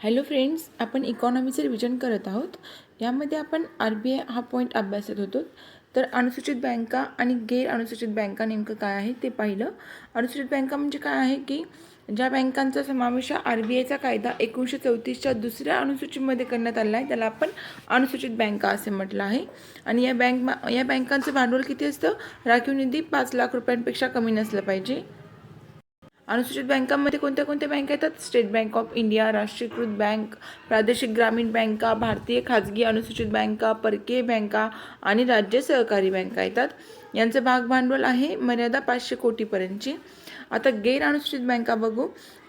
Hello friends, आपण इकॉनॉमीचं revision करत आहोत. यामध्ये आपण RBI हा पॉईंट अभ्यासत होतो. तर अनुसूचित बँका आणि गैर अनुसूचित बँका नेमकं काय आहे ते पाहिलं. अनुसूचित बँका म्हणजे काय आहे की ज्या बँकांचा समावेश RBIचा कायदा 1934च्या दुसऱ्या अनुसूचीमध्ये करण्यात आला आहे त्याला आपण अनुसूचित बँका असे म्हटलं आहे. आणि या बँकांचं भांडवल किती असतं? राखीव निधी 5 लाख रुपयांपेक्षा कमी नसलं पाहिजे. अनुसूचित बँकांमध्ये कोणत्या कोणत्या बँका येतात? स्टेट बँक ऑफ इंडिया, राष्ट्रीयकृत बँक, प्रादेशिक ग्रामीण बँका, भारतीय खाजगी अनुसूचित बँका, परकीय बँका आणि राज्य सहकारी बँका येतात. यांचं भाग भांडवल आहे मर्यादा 500 कोटीपर्यंतची. आता गैर अनुसूचित बँका बघू.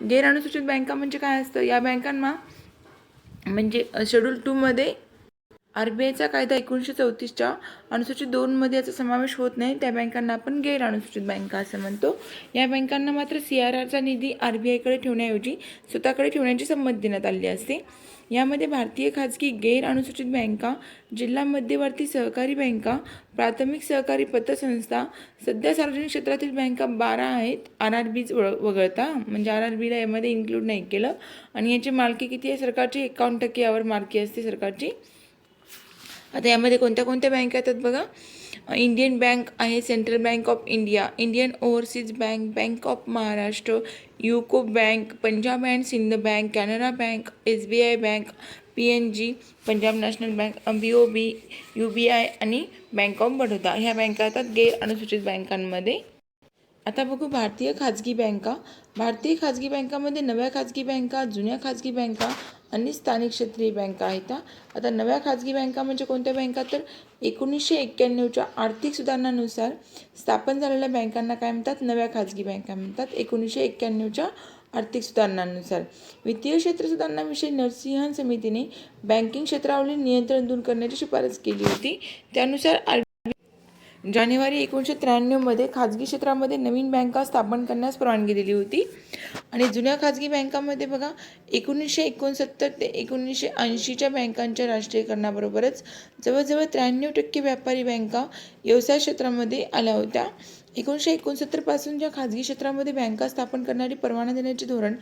गैर अनुसूचित बँका म्हणजे काय असतं? या बँकांना म्हणजे शेड्यूल 2 मध्ये RBIचा कायदा 1934च्या अनुसूचित 2मध्ये याचा समावेश होत नाही, त्या बँकांना आपण गैर अनुसूचित बँका असं म्हणतो. या बँकांना मात्र CRRचा निधी RBIकडे ठेवण्याऐवजी स्वतःकडे ठेवण्याची संमती देण्यात आली असते. यामध्ये भारतीय खाजगी गैर अनुसूचित बँका, जिल्हा मध्यवर्ती सहकारी बँका, प्राथमिक सहकारी पतसंस्था, सध्या सार्वजनिक क्षेत्रातील बँका 12 आहेत. RRBs वगळता, म्हणजे RRBला यामध्ये इन्क्लूड नाही केलं. आणि याची मालकी किती आहे? सरकारची 51% यावर मालकी असते सरकारची. आता यामध्ये कोणत्या कोणत्या बँका येतात बघा. इंडियन बँक आहे, central bank of India, Indian overseas bank, bank of Maharashtra, UCO bank, Punjab and Sind bank, Canara bank, SBI bank, PNG, Punjab national bank, BOB, UBI आणि बँक ऑफ बडोदा ह्या बँका येतात गैर अनुसूचित बँकांमध्ये. आता बघू भारतीय खाजगी बँका. भारतीय खाजगी बँकामध्ये नव्या खाजगी बँका, जुन्या खाजगी बँका आणि स्थानिक क्षेत्रीय बँका आहेत. आता नव्या खाजगी बँका म्हणजे कोणत्या बँका? तर 1991च्या आर्थिक सुधारणानुसार स्थापन झालेल्या बँकांना काय म्हणतात? नव्या खाजगी बँका म्हणतात. 1991च्या आर्थिक सुधारणांनुसार वित्तीय क्षेत्र सुधारणाविषयी नरसिंहन समितीने बँकिंग क्षेत्रावरील नियंत्रण दूर करण्याची शिफारस केली होती. त्यानुसार जानेवारी 1993मध्ये खाजगी क्षेत्रामध्ये नवीन बँका स्थापन करण्यास परवानगी दिली होती. आणि जुन्या खाजगी बँकांमध्ये बघा 1969 ते 1980च्या बँकांच्या राष्ट्रीयकरणाबरोबरच जवळजवळ 93% व्यापारी बँका व्यवसाय क्षेत्रामध्ये आल्या होत्या. 1969 पासून ज्या खाजगी क्षेत्रामध्ये बँका स्थापन करणारी परवाना देण्याचे धोरण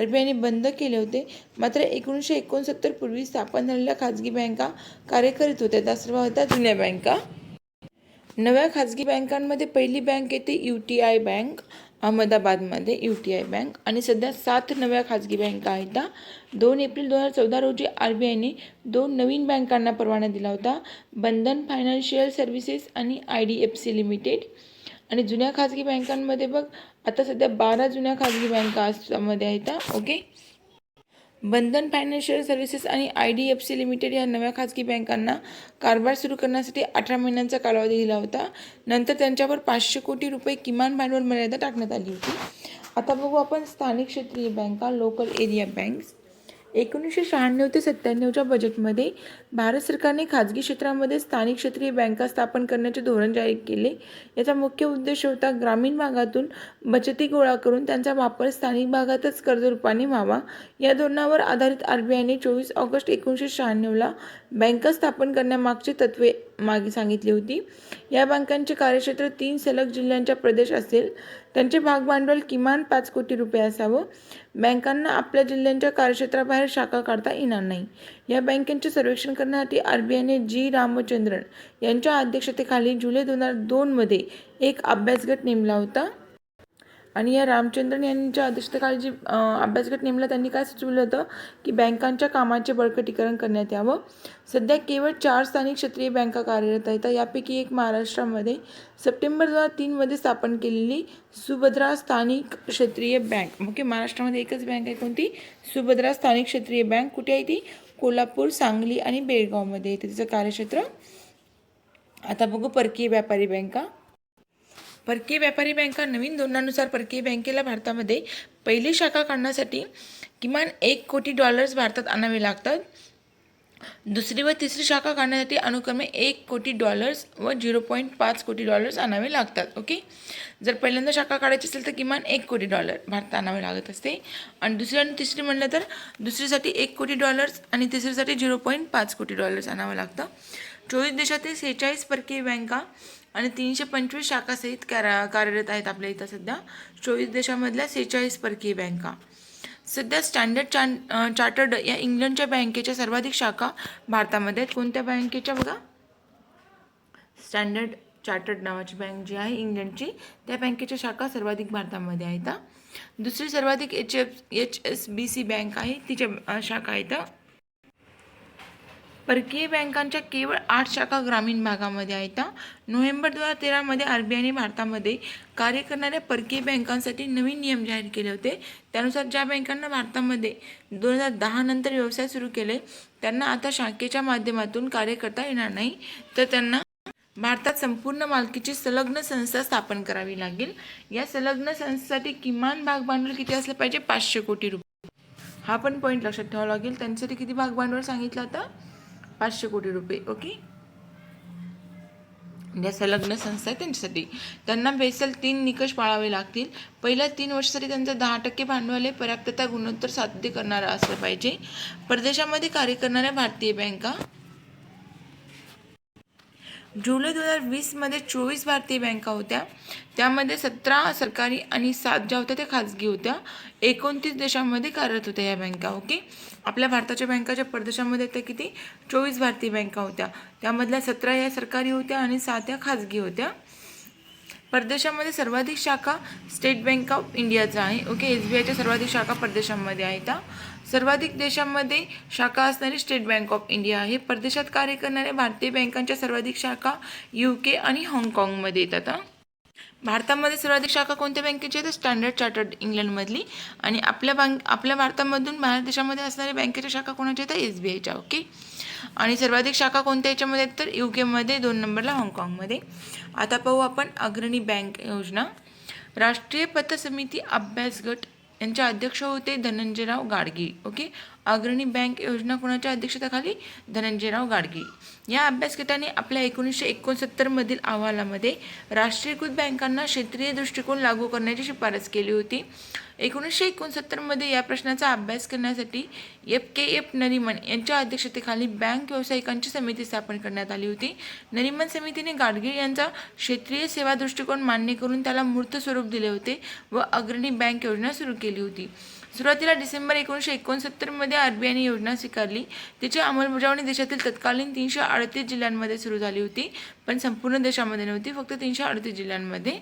RBIने बंद केले होते. मात्र 1969 पूर्वी स्थापन झालेल्या खाजगी बँका कार्य करीत होत्या. त्या सर्व होत्या जुन्या बँका. नव्या खाजगी बँकांमध्ये पहिली बँक येते UTI बँक अहमदाबादमध्ये, UTI बँक. आणि सध्या 7 नव्या खाजगी बँका आहेत. 2 एप्रिल 2014 रोजी RBIने 2 नवीन बँकांना परवाना दिला होता, बंधन फायनान्शियल सर्व्हिसेस आणि IDFC लिमिटेड. आणि जुन्या खाजगी बँकांमध्ये बघ आता सध्या 12 जुन्या खाजगी बँका मध्ये आहेत. ओके. बंधन फायनान्शियल सर्व्हिसेस आणि IDFC लिमिटेड या नव्या खाजगी बँकांना कारभार सुरू करण्यासाठी 18 महिन्यांचा कालावधी दिला होता. नंतर त्यांच्यावर 500 कोटी रुपये किमान भांडवल मर्यादा टाकण्यात आली होती. आता बघू आपण स्थानिक क्षेत्रीय बँका, लोकल एरिया बँक्स. 1996 ते 97च्या बजेटमध्ये भारत सरकारने खाजगी क्षेत्रामध्ये स्थानिक क्षेत्रीय बँका स्थापन करण्याचे धोरण जाहीर केले. याचा मुख्य उद्देश होता ग्रामीण भागातून बचती गोळा करून त्यांचा वापर स्थानिक भागातच कर्जरूपाने व्हावा. या धोरणावर आधारित RBIने 24 ऑगस्ट 1996ला बँका स्थापन करण्यामागची तत्त्वे मागे सांगितली होती. या बँकांचे कार्यक्षेत्र 3 सलग जिल्ह्यांच्या प्रदेश असेल. त्यांचे भागभांडवल किमान 5 कोटी रुपये असावं. बँकांना आपल्या जिल्ह्यांच्या कार्यक्षेत्राबाहेर शाखा काढता येणार नाही. या बँकांचे सर्वेक्षण करण्यासाठी RBIने G. रामचंद्रन यांच्या अध्यक्षतेखाली जुलै 2002मध्ये एक अभ्यासगट नेमला होता. आणि या रामचंद्रन यांच्या अध्यक्षतेखाली जी अभ्यासगट नेमला त्यांनी काय सुचवलं होतं की बँकांच्या कामाचे बळकटीकरण करण्यात यावं. सध्या केवळ 4 स्थानिक क्षेत्रीय बँका कार्यरत आहेत. यापैकी एक महाराष्ट्रामध्ये सप्टेंबर 2003मध्ये स्थापन केलेली सुभद्रा स्थानिक क्षेत्रीय बँक. ओके, महाराष्ट्रामध्ये एकच बँक आहे, कोणती? सुभद्रा स्थानिक क्षेत्रीय बँक. कुठे आहे ती? कोल्हापूर, सांगली आणि बेळगावमध्ये येते तिचं कार्यक्षेत्र. आता बघू परकीय व्यापारी बँका. परकीय व्यापारी बँका नवीन धोरणानुसार परकीय बँकेला भारतामध्ये पहिली शाखा काढण्यासाठी किमान $1 कोटी भारतात आणावे लागतात. दुसरी व तिसरी शाखा काढण्यासाठी अनुक्रमे $1 कोटी व $0.5 कोटी आणावे लागतात. ओके. जर पहिल्यांदा शाखा काढायची असेल तर किमान $1 कोटी भारतात आणावे लागत असते. आणि दुसरी आणि तिसरी म्हणलं तर दुसरीसाठी $1 कोटी आणि तिसरीसाठी $0.5 कोटी आणावं लागतं. 24 देशातील 46 परकीय बँका आणि 325 शाखासहित कार्यरत आहेत आपल्या इथं सध्या. 24 देशामधल्या 46 परकीय बँका. सध्या चार्टर्ड या इंग्लंडच्या बँकेच्या सर्वाधिक शाखा भारतामध्ये आहेत. कोणत्या बँकेच्या बघा? स्टँडर्ड चार्टर्ड नावाची बँक जी आहे इंग्लंडची, त्या बँकेच्या शाखा सर्वाधिक भारतामध्ये आहेत. दुसरी सर्वाधिक HSBC बँक आहे, तिच्या शाखा आहेत. परकीय बँकांच्या केवळ 8 शाखा ग्रामीण भागामध्ये आहेत. नोव्हेंबर 2013मध्ये RBIने भारतामध्ये कार्य करणाऱ्या परकीय बँकांसाठी नवीन नियम जाहीर केले होते. त्यानुसार ज्या बँकांना भारतामध्ये 2010 नंतर व्यवसाय सुरू केले त्यांना आता शाखेच्या माध्यमातून कार्य करता येणार नाही, तर त्यांना भारतात संपूर्ण मालकीची संलग्न संस्था स्थापन करावी लागेल. या संलग्न संस्थेसाठी किमान भाग भांडवल किती असलं पाहिजे? 500 कोटी रुपये. हा पण पॉईंट लक्षात ठेवावा लागेल. त्यांच्यासाठी किती भाग भांडवल सांगितलं आता? 500 कोटी रुपये. ओके. ज्या संलग्न संस्था आहे त्यांच्यासाठी त्यांना बेसल 3 निकष पाळावे लागतील. पहिल्या 3 वर्षासाठी त्यांचं 10% भांडवल हे पर्याप्तता गुणोत्तर साध्य करणारं असलं पाहिजे. परदेशामध्ये कार्य करणाऱ्या भारतीय बँका जुलै 2020मध्ये 24 भारतीय बँका होत्या. त्यामध्ये 17 सरकारी आणि 7 ज्या होत्या त्या खाजगी होत्या. 29 देशांमध्ये कार्यरत होत्या या बँका. ओके. आपल्या भारताच्या बँकाच्या परदेशामध्ये त्या किती? 24 भारतीय बँका होत्या. त्यामधल्या 17 या सरकारी होत्या आणि 7 या खाजगी होत्या. परदेशामध्ये सर्वाधिक शाखा स्टेट बँक ऑफ इंडियाचा आहे. ओके. SBIच्या सर्वाधिक शाखा परदेशामध्ये आहेत. सर्वाधिक देशांमध्ये शाखा असणारी स्टेट बँक ऑफ इंडिया आहे. परदेशात कार्य करणाऱ्या भारतीय बँकांच्या सर्वाधिक शाखा UK आणि हाँगकाँगमध्ये येतात. भारतामध्ये सर्वाधिक शाखा कोणत्या बँकेची आहेत? स्टँडर्ड चार्टर्ड इंग्लंडमधली. आणि आपल्या भारतामधून बाहेर देशामध्ये असणाऱ्या बँकेच्या शाखा कोणाच्या आहेत? SBIच्या. ओके. आणि सर्वाधिक शाखा कोणत्या याच्यामध्ये आहेत? तर UKमध्ये, 2 नंबरला हाँगकाँगमध्ये. आता पाहू आपण अग्रणी बँक योजना. राष्ट्रीय पतसमिती अभ्यास गट यांचे अध्यक्ष होते धनंजयराव गाडगीळ. ओके. अग्रणी बँक योजना कोणाच्या अध्यक्षतेखाली? धनंजयराव गाडगीळ. या अभ्यास गटाने आपल्या 1969 मधील अहवालामध्ये राष्ट्रीयकृत बँकांना क्षेत्रीय दृष्टिकोन लागू करण्याची शिफारस केली होती. 1969 मध्ये या प्रश्नाचा अभ्यास करण्यासाठी FKF नरिमन यांच्या अध्यक्षतेखाली बँक व्यावसायिकांची समिती स्थापन करण्यात आली होती. नरिमन समितीने गाडगीळ यांचा क्षेत्रीय सेवा दृष्टिकोन मान्य करून त्याला मूर्त स्वरूप दिले होते व अग्रणी बँक योजना सुरू केली होती. सुरुवातीला डिसेंबर 1969 मध्ये RBIने योजना स्वीकारली. तिची अंमलबजावणी देशातील तत्कालीन 338 जिल्ह्यांमध्ये सुरू झाली होती, पण संपूर्ण देशामध्ये नव्हती, फक्त 338 जिल्ह्यांमध्ये.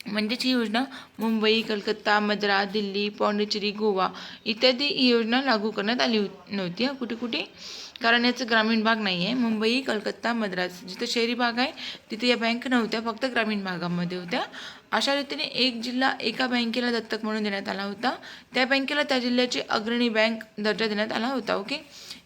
म्हणजेच ही योजना मुंबई, कलकत्ता, मद्रास, दिल्ली, पॉंडिचेरी, गोवा इत्यादी ही योजना लागू करण्यात आली नव्हती. कुठे कुठे? कारण याचं ग्रामीण भाग नाही आहे. मुंबई, कलकत्ता, मद्रास जिथे शहरी भाग आहे तिथे या बँक नव्हत्या, फक्त ग्रामीण भागामध्ये होत्या. अशा रीतीने एक जिल्हा एका बँकेला दत्तक म्हणून देण्यात आला होता. त्या बँकेला त्या जिल्ह्याची अग्रणी बँक दर्जा देण्यात आला होता. ओके.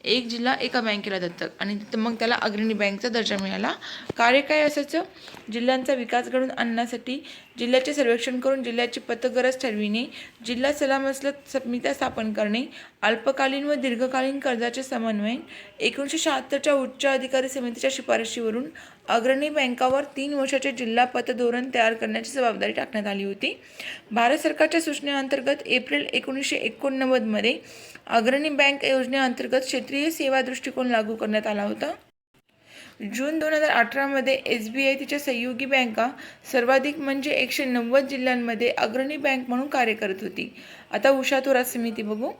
एक जिल्हा एका बँकेला दत्तक आणि मग त्याला अग्रणी बँकचा दर्जा मिळाला. कार्य काय असायचं? जिल्ह्यांचा विकास घडवून आणण्यासाठी जिल्ह्याचे सर्वेक्षण करून जिल्ह्याची पतगरज ठरविणे, जिल्हा सलामसलत समित्या स्थापन करणे, अल्पकालीन व दीर्घकालीन कर्जाचे समन्वय. 1976च्या उच्च अधिकारी समितीच्या शिफारशीवरून अग्रणी बँकावर 3 वर्षाचे जिल्हा पतधोरण तयार करण्याची जबाबदारी टाकण्यात आली होती. भारत सरकारच्या सूचनेअंतर्गत एप्रिल 1989 मध्ये अग्रणी बँक योजनेअंतर्गत क्षेत्रीय सेवा दृष्टिकोन लागू करण्यात आला होता. जून 2018 मध्ये SBI तिच्या सहयोगी बँका सर्वाधिक म्हणजे 190 जिल्ह्यांमध्ये अग्रणी बँक म्हणून कार्य करत होती. आता उषा थोरात समिती बघू.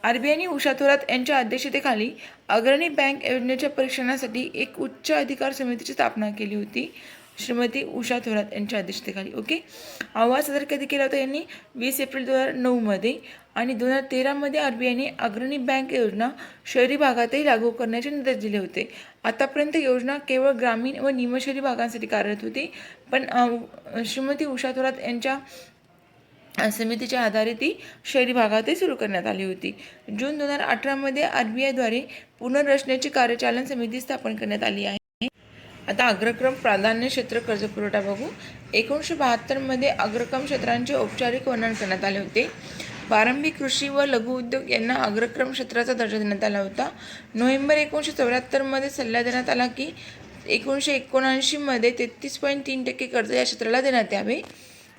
RBIने उषा थोरात यांच्या अध्यक्षतेखाली अग्रणी बँक योजनेच्या परीक्षणासाठी एक उच्च अधिकार समितीची स्थापना केली होती. श्रीमती उषा थोरात यांच्या अध्यक्षतेखाली. ओके. अहवाल सादर कधी केला होता यांनी? 20 एप्रिल 2009 मध्ये. आणि 2013 मध्ये RBIने अग्रणी बँक योजना शहरी भागातही लागू करण्याचे निर्देश दिले होते. आतापर्यंत योजना केवळ ग्रामीण व निमशहरी भागांसाठी कार्यरत होती, पण श्रीमती उषा थोरात यांच्या समितीच्या आधारे ती शहरी भागातही सुरू करण्यात आली होती. जून 2018 मध्ये RBIद्वारे पुनर्रचनेची कार्यचालन समिती स्थापन करण्यात आली आहे. आता अग्रक्रम प्राधान्य क्षेत्र कर्जपुरवठा बघू. 1972 मध्ये अग्रक्रम क्षेत्रांचे औपचारिक वर्णन करण्यात आले होते. प्रारंभी कृषी व लघु उद्योग यांना अग्रक्रम क्षेत्राचा दर्जा देण्यात आला होता. नोव्हेंबर 1974 मध्ये सल्ला देण्यात आला की 1979 मध्ये 33.3% कर्ज या क्षेत्राला देण्यात यावे.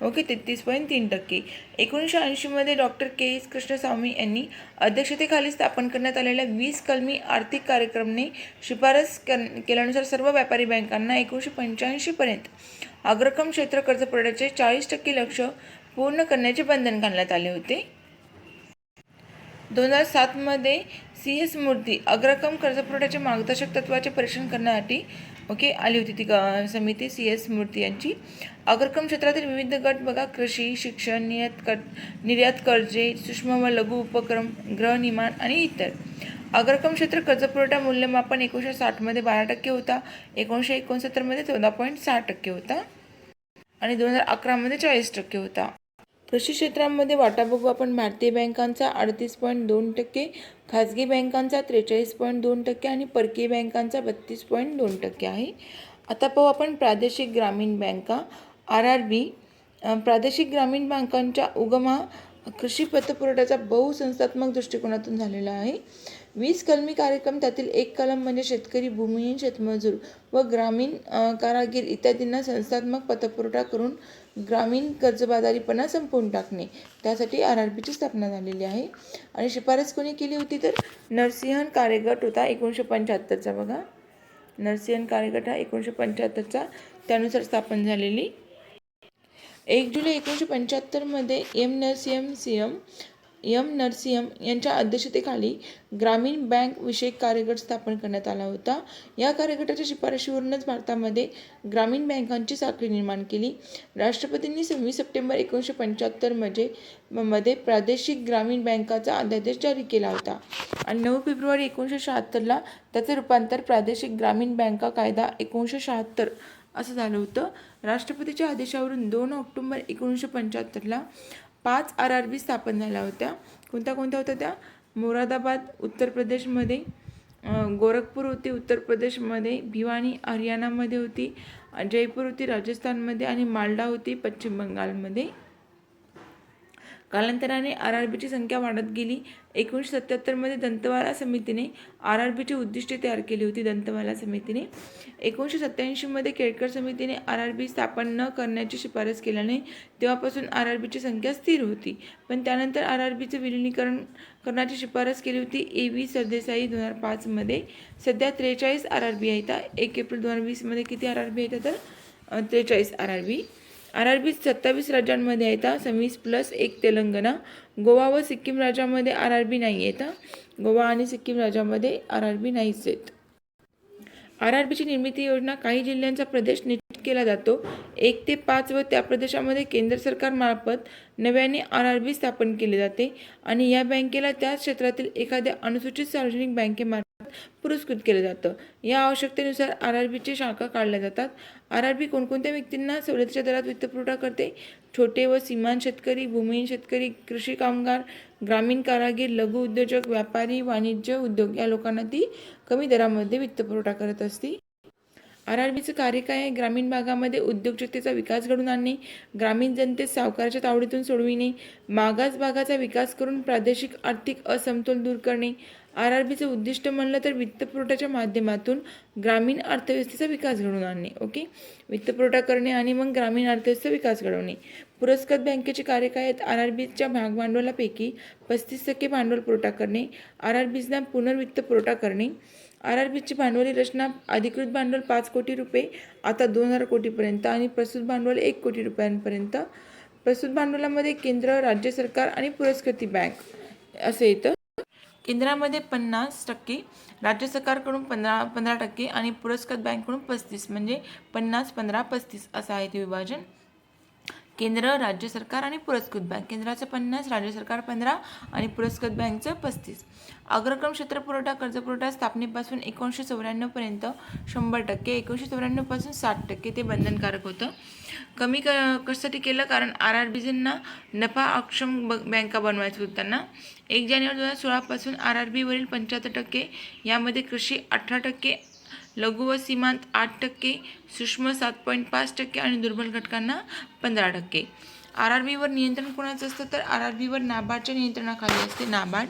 ओके. 33.3%. 1980 मध्ये डॉक्टर KS कृष्णस्वामी यांनी अध्यक्षतेखाली स्थापन करण्यात आलेल्या 20 कलमी आर्थिक कार्यक्रमने शिफारस केल्यानुसार सर्व व्यापारी बँकांना 1985 पर्यंत अग्रक्रम क्षेत्र कर्ज पुरवठ्याचे 40% लक्ष्य पूर्ण करण्याचे बंधन घालण्यात आले होते. 2007मध्ये CS मूर्ती अग्रक्रम कर्जपुरवठ्याच्या मार्गदर्शक तत्त्वाचे परीक्षण करण्यासाठी आली होती ती समिती CS मूर्ती यांची. अग्रक्रम क्षेत्रातील विविध गट बघा, कृषी, शिक्षण, निर्यात कर्जे, सूक्ष्म व लघु उपक्रम, गृहनिर्माण आणि इतर. अग्रक्रम क्षेत्र कर्जपुरवठा मूल्यमापन 1960मध्ये 12% होता, 1969मध्ये 14.6% होता आणि 2011मध्ये 40% होता. कृषी क्षेत्रामध्ये वाटा बघू आपण, भारतीय बँकांचा 38.2%, खाजगी बँकांचा 43.2% आणि परकीय बँकांचा 32.2% आहे. आता पाहू आपण प्रादेशिक ग्रामीण बँका, RRB. प्रादेशिक ग्रामीण बँकांचा उगम हा कृषी पतपुरवठ्याचा बहुसंस्थात्मक दृष्टिकोनातून झालेला आहे. 20 कलमी कार्यक्रम, त्यातील एक कलम म्हणजे शेतकरी, भूमिहीन, शेतमजूर व ग्रामीण कारागीर इत्यादींना संस्थात्मक पतपुरवठा करून ग्रामीण कर्जबाजारीपणा संपवून टाकणे, त्यासाठी RRBची स्थापना झालेली आहे. आणि शिफारस कोणी केली होती तर नरसिंहन कार्यगट होता 1975चा. बघा, नरसिंहन कार्यगट हा 1975चा, त्यानुसार स्थापन झालेली. 1 जुलै 1975मध्ये एम नरसिंहम यांच्या अध्यक्षतेखाली ग्रामीण बँक विषयक कार्यगट स्थापन करण्यात आला होता. या कार्यगटाच्या शिफारशीवरूनच भारतामध्ये ग्रामीण बँकांची साखळी निर्माण केली. राष्ट्रपतींनी 26 सप्टेंबर 1975 मध्ये प्रादेशिक ग्रामीण बँकाचा अध्यादेश जारी केला होता आणि 9 फेब्रुवारी 1976ला त्याचे रूपांतर प्रादेशिक ग्रामीण बँका कायदा 1976 असं झालं होतं. राष्ट्रपतीच्या आदेशावरून 2 ऑक्टोबर 1975ला 5 RRB स्थापन झाल्या होत्या. कोणत्या होत्या त्या? मोरादाबाद उत्तर प्रदेशमध्ये, गोरखपूर होती उत्तर प्रदेशमध्ये, भिवानी हरियाणामध्ये होती, जयपूर होती राजस्थानमध्ये आणि मालडा होती पश्चिम बंगालमध्ये. कालांतराने RRBची संख्या वाढत गेली. 1977मध्ये दंतवाला समितीने RRBची उद्दिष्टे तयार केली होती. दंतवाला समितीने 1987मध्ये केळकर समितीने RRB स्थापन न करण्याची शिफारस केल्याने तेव्हापासून RRBची संख्या स्थिर होती. पण त्यानंतर RRBचे विलिनीकरण करण्याची शिफारस केली होती AV सरदेसाई 2005मध्ये. सध्या 43 RRB आहेत. 1 एप्रिल 2020मध्ये किती RRB आहेत तर 43 RRB. RRB 27 राज्यांमध्ये आहेत, 26+1 तेलंगणा. गोवा व सिक्कीम राज्यामध्ये RRB नाही आहेत. गोवा आणि सिक्कीम राज्यामध्ये RRB नाहीच आहेत. RRBची निर्मिती योजना काही जिल्ह्यांचा प्रदेश निश्चित केला जातो 1 ते 5 व त्या प्रदेशामध्ये केंद्र सरकारमार्फत नव्याने RRB स्थापन केले जाते आणि या बँकेला त्याच क्षेत्रातील एखाद्या अनुसूचित सार्वजनिक बँकेमार्फत पुरस्कृत केलं जातं. या आवश्यकतेनुसार RRBची शाखा काढल्या जातात. RRB कोणकोणत्या व्यक्तींना सवलतीच्या दरात वित्तपुरवठा करते? छोटे व सीमांत शेतकरी, भूमिहीन शेतकरी, कृषी कामगार, ग्रामीण कारागीर, लघु उद्योजक, व्यापारी, वाणिज्य उद्योग या लोकांना ती कमी दरामध्ये वित्तपुरवठा करत असते. RRBचं कार्य काय आहे? ग्रामीण भागामध्ये उद्योजकतेचा विकास घडवून आणणे, ग्रामीण जनतेस सावकाराच्या तावडीतून सोडविणे, मागास भागाचा विकास करून प्रादेशिक आर्थिक असमतोल दूर करणे. RRBचं उद्दिष्ट म्हणलं तर वित्तपुरवठ्याच्या माध्यमातून ग्रामीण अर्थव्यवस्थेचा विकास घडवून आणणे. वित्तपुरवठा करणे आणि मग ग्रामीण अर्थव्यवस्थेचा विकास घडवणे. पुरस्कृत बँकेचे कार्य काय आहेत? RRBच्या भागभांडवलापैकी 35% भांडवल पुरवठा करणे, RRBजना पुनर्वित्त पुरवठा करणे. RRBची भांडवली रचना: अधिकृत भांडवल 5 कोटी रुपये आता 2000 कोटीपर्यंत आणि प्रस्तुत भांडवल 1 कोटी रुपयांपर्यंत. प्रस्तुत भांडवलामध्ये केंद्र, राज्य सरकार आणि पुरस्कृत बँक असे येतं. केंद्रामध्ये 50%, राज्य सरकारकडून 15% आणि पुरस्कृत बँककडून 35%, म्हणजे 50-15-35 असं आहे ते विभाजन. केंद्र, राज्य सरकार आणि पुरस्कृत बँक. केंद्राचं 50, राज्य सरकार 15 आणि पुरस्कृत बँकचं 35. अग्रक्रम क्षेत्र पुरवठा कर्जपुरवठा स्थापनेपासून 1994 पर्यंत 100%, 1994 पासून 60% ते बंधनकारक होतं. कमी कशासाठी केलं? कारण RRBजना नफा अक्षम बँका बनवायचं होतं त्यांना. 1 जानेवारी 2016 पासून RRBवरील 75%, यामध्ये कृषी 18%, लघु व सीमांत 8%, सूक्ष्म 7.5% आणि दुर्बल घटकांना 15%. RRBवर नियंत्रण कोणाचं असतं तर RRBवर नाबार्डच्या नियंत्रणाखाली असते. नाबार्ड.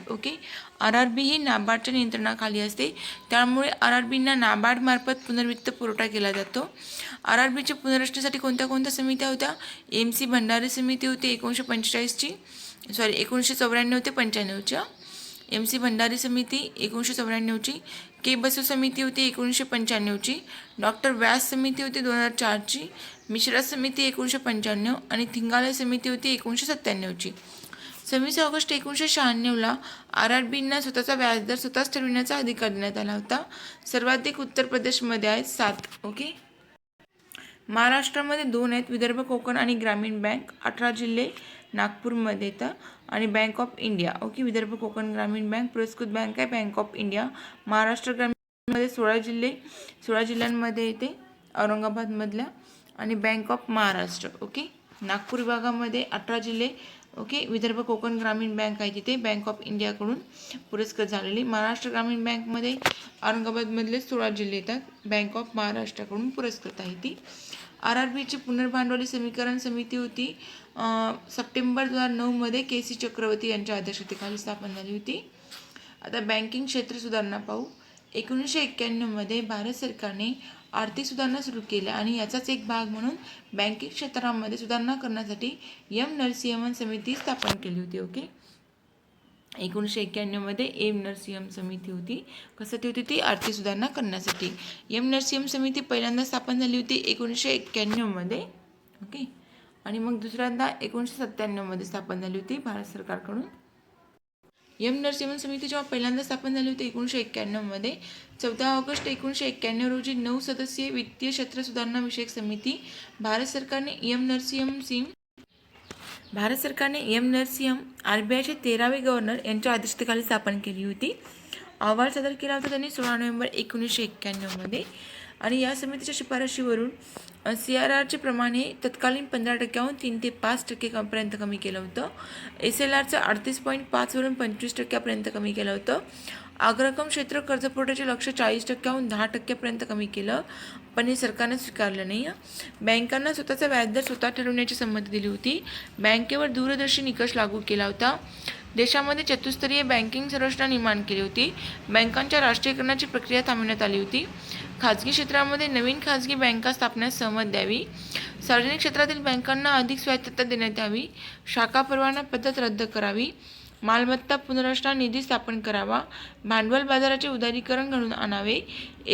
RRB ही नाबार्डच्या नियंत्रणाखाली असते, त्यामुळे RRBना नाबार्डमार्फत पुनर्वित्त पुरवठा केला जातो. RRBच्या पुनर्रचनेसाठी कोणत्या समित्या होत्या? MC भंडारी समिती होती 1994 ते 95च्या. MC भंडारी समिती 1994ची. के बसू समिती होती 1995ची. डॉक्टर व्यास समिती होती 2004ची. मिश्रा समिती 1995 आणि थिंगाले समिती होती 1997ची. 26 ऑगस्ट 1996ला RRBंना स्वतःचा व्याजदर स्वतःच ठरविण्याचा अधिकार देण्यात आला होता. सर्वाधिक उत्तर प्रदेशमध्ये आहेत 7. ओके. महाराष्ट्रामध्ये 2 आहेत, विदर्भ कोकण आणि ग्रामीण बँक. 18 जिल्हे नागपूरमध्ये येतं आणि bank of India. Okay. Vidarbha Konkan ग्रामीण बँक पुरस्कृत बँक आहे बँक ऑफ इंडिया. महाराष्ट्र ग्रामीणमध्ये 16 जिल्ह्यांमध्ये येते औरंगाबादमधल्या आणि bank of Maharashtra. Okay. Nagpur विभागामध्ये 18 जिल्हे. ओके. विदर्भ कोकण ग्रामीण बँक आहे तिथे बँक ऑफ इंडियाकडून पुरस्कृत झालेली. महाराष्ट्र ग्रामीण बँकमध्ये औरंगाबादमधले 16 जिल्हे येतात, बँक ऑफ महाराष्ट्राकडून पुरस्कृत आहे ती. RRBची पुनर्भांडवली समीकरण समिती होती सप्टेंबर 2009मध्ये KC चक्रवर्ती यांच्या अध्यक्षतेखाली स्थापन झाली होती. आता बँकिंग क्षेत्र सुधारणा पाहू. 1991मध्ये भारत सरकारने आर्थिक सुधारणा सुरू केल्या आणि याचाच एक भाग म्हणून बँकिंग क्षेत्रामध्ये सुधारणा करण्यासाठी नरसिंहन समिती स्थापन केली होती. ओके. 1991मध्ये नरसिंहन समिती होती. कशासाठी होती ती? आर्थिक सुधारणा करण्यासाठी. नरसिंहन समिती पहिल्यांदा स्थापन झाली होती 1991मध्ये. ओके. आणि मग दुसऱ्यांदा 1997मध्ये स्थापन झाली होती भारत सरकारकडून. नरसिंहन समिती जेव्हा पहिल्यांदा स्थापन झाली होती 1991मध्ये, 14 ऑगस्ट 1991 रोजी 9 सदस्यीय वित्तीय क्षेत्र सुधारणा विषयक समिती भारत सरकारने नरसिंहन RBIचे 13वे गव्हर्नर यांच्या अध्यक्षतेखाली स्थापन केली होती. अहवाल सादर केला होता त्यांनी 16 नोव्हेंबर 1991मध्ये. आणि या समितीच्या शिफारशीवरून CRRचे प्रमाण हे तत्कालीन 15%हून 3 ते 5% पर्यंत कमी केलं होतं. SLRचं 38.5 वरून 25% कमी केलं होतं. अग्रक्रम क्षेत्र कर्जपुरवठ्याचे लक्ष्य 40%हून 10% कमी केलं, पण हे सरकारने स्वीकारलं नाही. बँकांना स्वतःचा व्याजदर स्वतः ठरवण्याची संमती दिली होती. बँकेवर दूरदर्शी निकष लागू केला होता. देशामध्ये चतुस्तरीय बँकिंग संरचना निर्माण केली होती. बँकांच्या राष्ट्रीयकरणाची प्रक्रिया थांबवण्यात आली होती. खाजगी क्षेत्रामध्ये नवीन खाजगी बँका स्थापण्यास सहमत द्यावी. सार्वजनिक क्षेत्रातील बँकांना अधिक स्वायत्तता देण्यात यावी. शाखा परवाना पद्धत रद्द करावी. मालमत्ता पुनर्रचना निधी स्थापन करावा. भांडवल बाजाराचे उदारीकरण घडवून आणावे.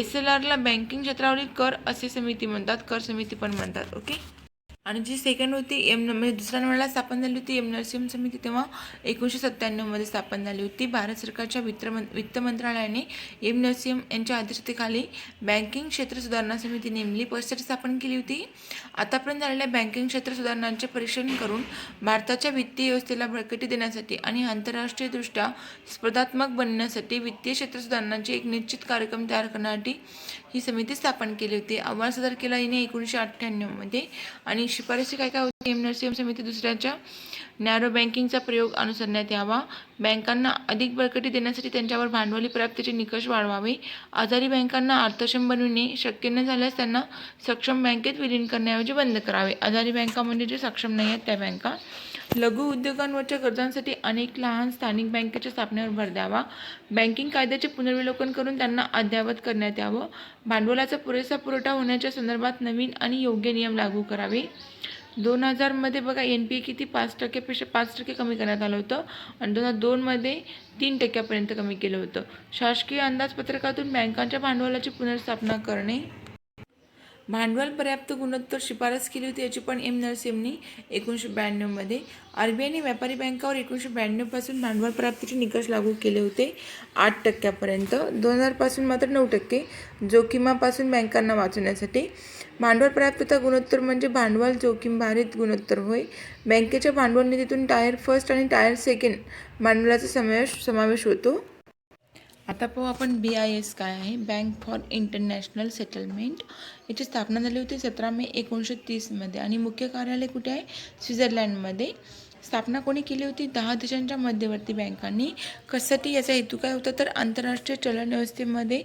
SLRला बँकिंग क्षेत्रावरील कर असे समिती म्हणतात, कर समिती पण म्हणतात. ओके. आणि जी सेकंड होती म्हणजे दुसऱ्या वेळेला स्थापन झाली होती नरसिंहन समिती, तेव्हा 1997मध्ये स्थापन झाली होती. भारत सरकारच्या वित्त मंत्रालयाने नरसिंहन यांच्या अध्यक्षतेखाली बँकिंग क्षेत्र सुधारणा समिती नेमली, पक्षाची स्थापन केली होती. आतापर्यंत झालेल्या बँकिंग क्षेत्र सुधारणांचे परीक्षण करून भारताच्या वित्तीय व्यवस्थेला बळकटी देण्यासाठी आणि आंतरराष्ट्रीयदृष्ट्या स्पर्धात्मक बनण्यासाठी वित्तीय क्षेत्र सुधारणांचे एक निश्चित कार्यक्रम तयार करण्यासाठी ही समिती स्थापन केली होती. अहवाल सादर केला हिने 1998मध्ये. आणि शिफारसी काय काय होती नरसिंहन समिती? दुसऱ्याच्या नॅरो बँकिंगचा प्रयोग अनुसरण्यात यावा. बँकांना अधिक बळकटी देण्यासाठी त्यांच्यावर भांडवली प्राप्तीचे निकष वाढवावे. आजारी बँकांना अर्थक्षम बनविणे शक्य न झाल्यास त्यांना सक्षम बँकेत विलीन करण्याऐवजी बंद करावे. आजारी बँका म्हणजे जे सक्षम नाही आहेत त्या बँका. लघु उद्योगांवरच्या कर्जांसाठी अनेक लहान स्थानिक बँकेच्या स्थापनेवर भर द्यावा. बँकिंग कायद्याचे पुनर्विलोकन करून त्यांना अद्ययावत करण्यात यावं. भांडवलाचा पुरेसा पुरवठा होण्याच्या संदर्भात नवीन आणि योग्य नियम लागू करावे. 2000मध्ये बघा NPA किती 5% कमी करण्यात आलं होतं आणि 2002मध्ये 3% कमी केलं होतं. शासकीय अंदाजपत्रकातून बँकांच्या भांडवलाची पुनर्स्थापना करणे. भांडवल पर्याप्त गुणोत्तर शिफारस केली होती याची पण नरसिंहननी 1992मध्ये. RBIने व्यापारी बँकावर 1992 पासून भांडवल प्राप्तीचे निकष लागू केले होते 8% 2000 पासून मात्र 9% जोखीमापासून बँकांना वाचवण्यासाठी. भांडवल प्राप्तता गुणोत्तर म्हणजे भांडवल जोखीम भारित गुणोत्तर होय. बँकेच्या भांडवल निधीतून टायर फर्स्ट आणि टायर सेकंड भांडवलाचा समावेश होतो. आता पाहू आपण BIS काय आहे. Bank for international settlement. याची स्थापना झाली होती 17 मे 1930मध्ये आणि मुख्य कार्यालय कुठे आहे? स्वित्झर्लंडमध्ये. स्थापना कोणी केली होती? 10 देशांच्या मध्यवर्ती बँकांनी. कशासाठी? याचा हेतू काय होता तर आंतरराष्ट्रीय चलन व्यवस्थेमध्ये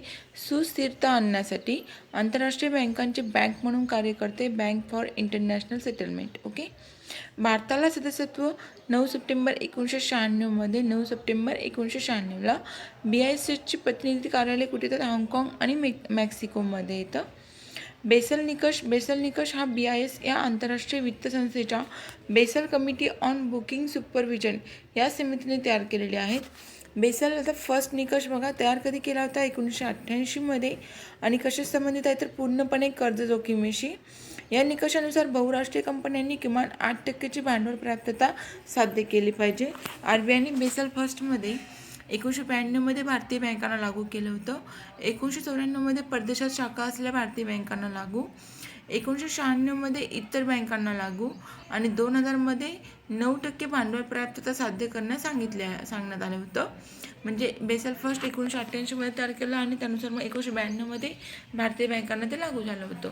सुस्थिरता आणण्यासाठी. आंतरराष्ट्रीय बँकांचे बँक म्हणून कार्य करते bank for international settlement. Okay. भारताला सदस्यत्व 9 सप्टेंबर 1996मध्ये. 9 सप्टेंबर 1996ला. BISची प्रतिनिधी कार्यालय कुठे येतात? हाँगकाँग आणि मेक्सिकोमध्ये येतं. बेसल निकष हा BIS या आंतरराष्ट्रीय वित्त संस्थेच्या Basel committee on booking supervision या समितीने तयार केलेले आहेत. बेसलचा फर्स्ट निकष बघा तयार कधी केला होता? 1988मध्ये. आणि कशा संबंधित आहे तर पूर्णपणे कर्ज जोखीमेशी. या निकषानुसार बहुराष्ट्रीय कंपन्यांनी किमान 8% भांडवल प्राप्तता साध्य केली पाहिजे. आरबीआयने बेसल फर्स्टमध्ये 1992मध्ये भारतीय बँकांना लागू केलं होतं. 1994मध्ये परदेशात शाखा असलेल्या भारतीय बँकांना लागू, 1996मध्ये इतर बँकांना लागू आणि 2000मध्ये 9% भांडवल प्राप्तता साध्य करण्यास सांगण्यात आलं होतं. म्हणजे बेसल फर्स्ट 1988मध्ये तयार केलं आणि त्यानुसार मग 1992मध्ये भारतीय बँकांना ते लागू झालं होतं.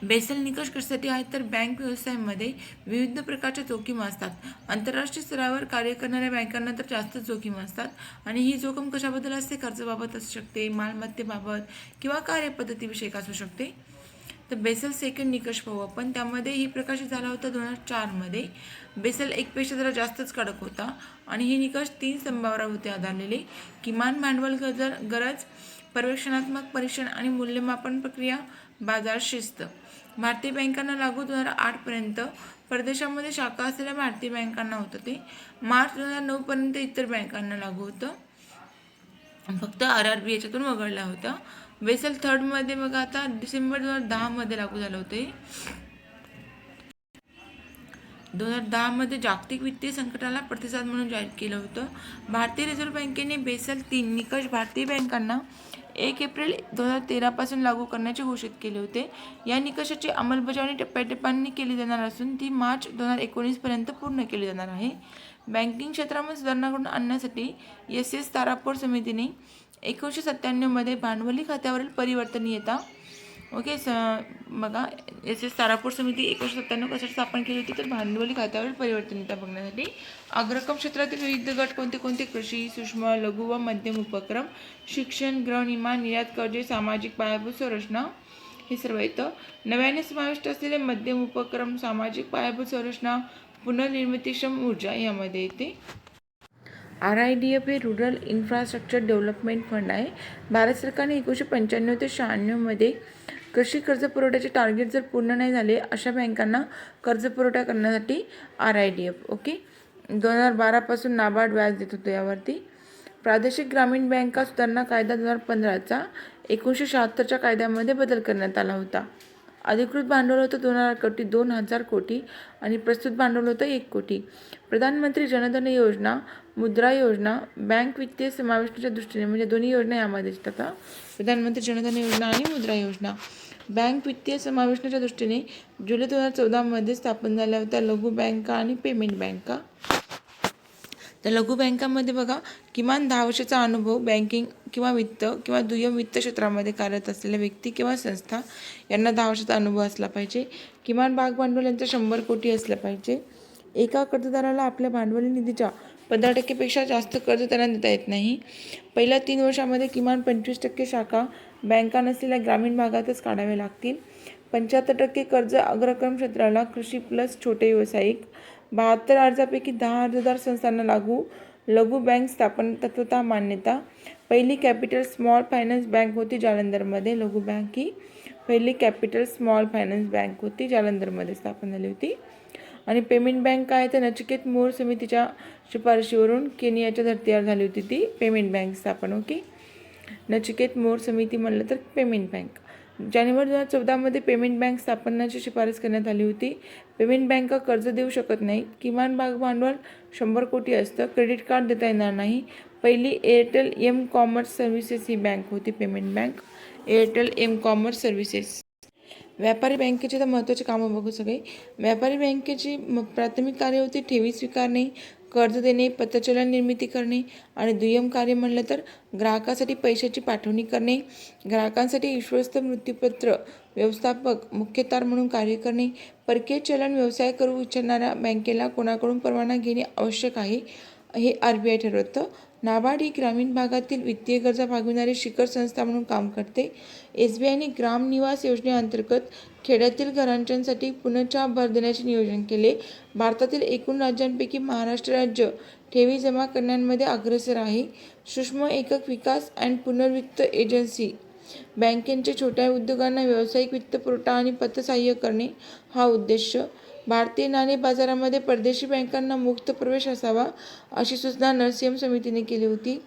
बेसल निकष कशासाठी आहेत तर बँक व्यवसायामध्ये विविध प्रकारच्या जोखीम असतात. आंतरराष्ट्रीय स्तरावर कार्य करणाऱ्या बँकांना तर जास्त जोखीम असतात आणि ही जोखीम कशाबद्दल असते, कर्जाबाबत असू शकते, मालमत्तेबाबत किंवा कार्यपद्धतीविषयक असू शकते. तर बेसल सेकंड निकष पाहू आपण. त्यामध्ये ही प्रकाशित झाला होता 2004मध्ये. बेसल एकपेक्षा जरा जास्तच कडक होता आणि हे निकष 3 स्तंभावर होते आधारलेले. किमान भांडवल गरज, पर्यवेक्षणात्मक परीक्षण आणि मूल्यमापन प्रक्रिया, बाजार शिस्त. भारतीय बँकांना लागू 2008पर्यंत परदेशामध्ये शाखा असलेल्या भारतीय बँकांना होतं ते. मार्च 2009पर्यंत इतर बँकांना लागू होतं. फक्त RRB याच्यातून वगळला होता. बेसल थर्डमध्ये बघा आता डिसेंबर 2010मध्ये लागू झालं होते. 2010मध्ये जागतिक वित्तीय संकटाला प्रतिसाद म्हणून जाहीर केलं होतं. भारतीय रिझर्व्ह बँकेने बेसल 3 निकष भारतीय बँकांना 1 एप्रिल 2013पासून लागू करण्याचे घोषित केले होते. या निकषाची अंमलबजावणी टप्प्याटप्प्याने केली जाणार असून ती मार्च 2019पर्यंत पूर्ण केली जाणार आहे. बँकिंग क्षेत्रामध्ये सुधारणा घडवून आणण्यासाठी SS तारापोर समितीने 1997मध्ये भांडवली खात्यावरील परिवर्तनीयता बघा SS तारापोर समिती 1997 कशासाठी स्थापन केली होती तर भांडवली खात्यावरील परिवर्तनीयता बघण्यासाठी. अग्रक्रम क्षेत्रातील विविध गट कोणते कृषी, सूक्ष्म, लघु व मध्यम उपक्रम, शिक्षण, गृहनिर्माण, निर्यात कर्जे, सामाजिक पायाभूत संरचना हे सर्व येतं. नव्याने समाविष्ट असलेले मध्यम उपक्रम, सामाजिक पायाभूत संरचना, पुनर्निर्मितीक्षम ऊर्जा यामध्ये येते. RIDF हे रुरल इन्फ्रास्ट्रक्चर डेव्हलपमेंट फंड आहे. भारत सरकारने 1995 ते 96मध्ये कृषी कर्ज पुरवठ्याचे टार्गेट जर पूर्ण नाही झाले अशा बँकांना कर्ज पुरवठा करण्यासाठी RIDF 2012पासून नाबार्ड व्याज देत होतं यावरती. प्रादेशिक ग्रामीण बँका सुधारणा कायदा 2015चा 1976च्या कायद्यामध्ये बदल करण्यात आला होता. अधिकृत भांडवल होतं 2000 कोटी आणि प्रस्तुत भांडवल होतं 1 कोटी. प्रधानमंत्री जनधन योजना, मुद्रा योजना, बँक वित्तीय समावेशनाच्या दृष्टीने म्हणजे दोन्ही योजना यामध्ये येतात. प्रधानमंत्री जनधन योजना आणि मुद्रा योजना. बँक वित्तीय समावेशनाच्या दृष्टीने जुलै 2014मध्ये स्थापन झाल्या होत्या लघु बँका आणि पेमेंट बँका. तर लघु बँकांमध्ये बघा किमान 10 वर्षाचा अनुभव, बँकिंग किंवा वित्त किंवा दुय्यम वित्त क्षेत्रामध्ये कार्यरत असलेल्या व्यक्ती किंवा संस्था यांना 10 वर्षाचा अनुभव असला पाहिजे. किमान भाग भांडवल यांचं 100 कोटी असलं पाहिजे. एका कर्जदाराला आपल्या भांडवली निधीच्या 15%पेक्षा जास्त कर्ज त्यांना देता येत नाही. पहिल्या 3 वर्षामध्ये किमान 25% शाखा बँका नसलेल्या ग्रामीण भागातच काढावे लागतील. 75% कर्ज अग्रक्रम क्षेत्राला, कृषी प्लस छोटे व्यावसायिक. 72 अर्जापैकी 10 अर्जदार संस्थांना लागू. लघु बँक स्थापन तत्वता मान्यता. पहिली कॅपिटल स्मॉल फायनान्स बँक होती जालंधरमध्ये. लघु बँक ही पहिली कॅपिटल स्मॉल फायनान्स बँक होती, जालंधरमध्ये स्थापन झाली होती. आणि पेमेंट बँक काय तर नचिकेत मोर समितीच्या शिफारशीवरून केनियाच्या धर्तीवर झाली होती ती पेमेंट बँक स्थापन. नचिकेत मोर समिती म्हणलं तर पेमेंट बँक. जानेवारी 2014मध्ये पेमेंट बँक स्थापनाची शिफारस करण्यात आली होती. पेमेंट बँका कर्ज देऊ शकत नाही. किमान भाग भांडवल 100 कोटी असतं. क्रेडिट कार्ड देता येणार नाही. पहिली एअरटेल एम कॉमर्स सर्व्हिसेस ही बँक होती payment bank. Airtel M commerce services. व्यापारी बँकेची तर महत्त्वाची कामं बघू सगळे. व्यापारी बँकेची प्राथमिक कार्य होती ठेवी स्वीकारणे, कर्ज देणे, पतचलन निर्मिती करणे आणि दुय्यम कार्य म्हणलं तर ग्राहकासाठी पैशाची पाठवणी करणे, ग्राहकांसाठी विश्वस्त मृत्यूपत्र व्यवस्थापक मुख्यतार म्हणून कार्य करणे. परकीय चलन व्यवसाय करू इच्छिणाऱ्या बँकेला कोणाकडून परवाना घेणे आवश्यक आहे हे RBI ठरवतं. नाबार्ड ही ग्रामीण भागातील वित्तीय गरजा भागविणारी शिखर संस्था म्हणून काम करते. SBIने ग्राम निवास योजनेअंतर्गत खेड्यातील घरांच्यासाठी पुनर्चा भर देण्याचे नियोजन केले. भारतातील एकूण राज्यांपैकी महाराष्ट्र राज्य ठेवी जमा करण्यामध्ये अग्रेसर आहे. सूक्ष्म एकक विकास अँड पुनर्वित्त एजन्सी बँकेचे छोट्या उद्योगांना व्यावसायिक वित्तपुरवठा आणि पतसहाय्य करणे हा उद्देश. भारतीय नाणे बाजारामध्ये परदेशी बँकांना मुक्त प्रवेश असावा अशी सूचना नरसिंह समितीने केली होती.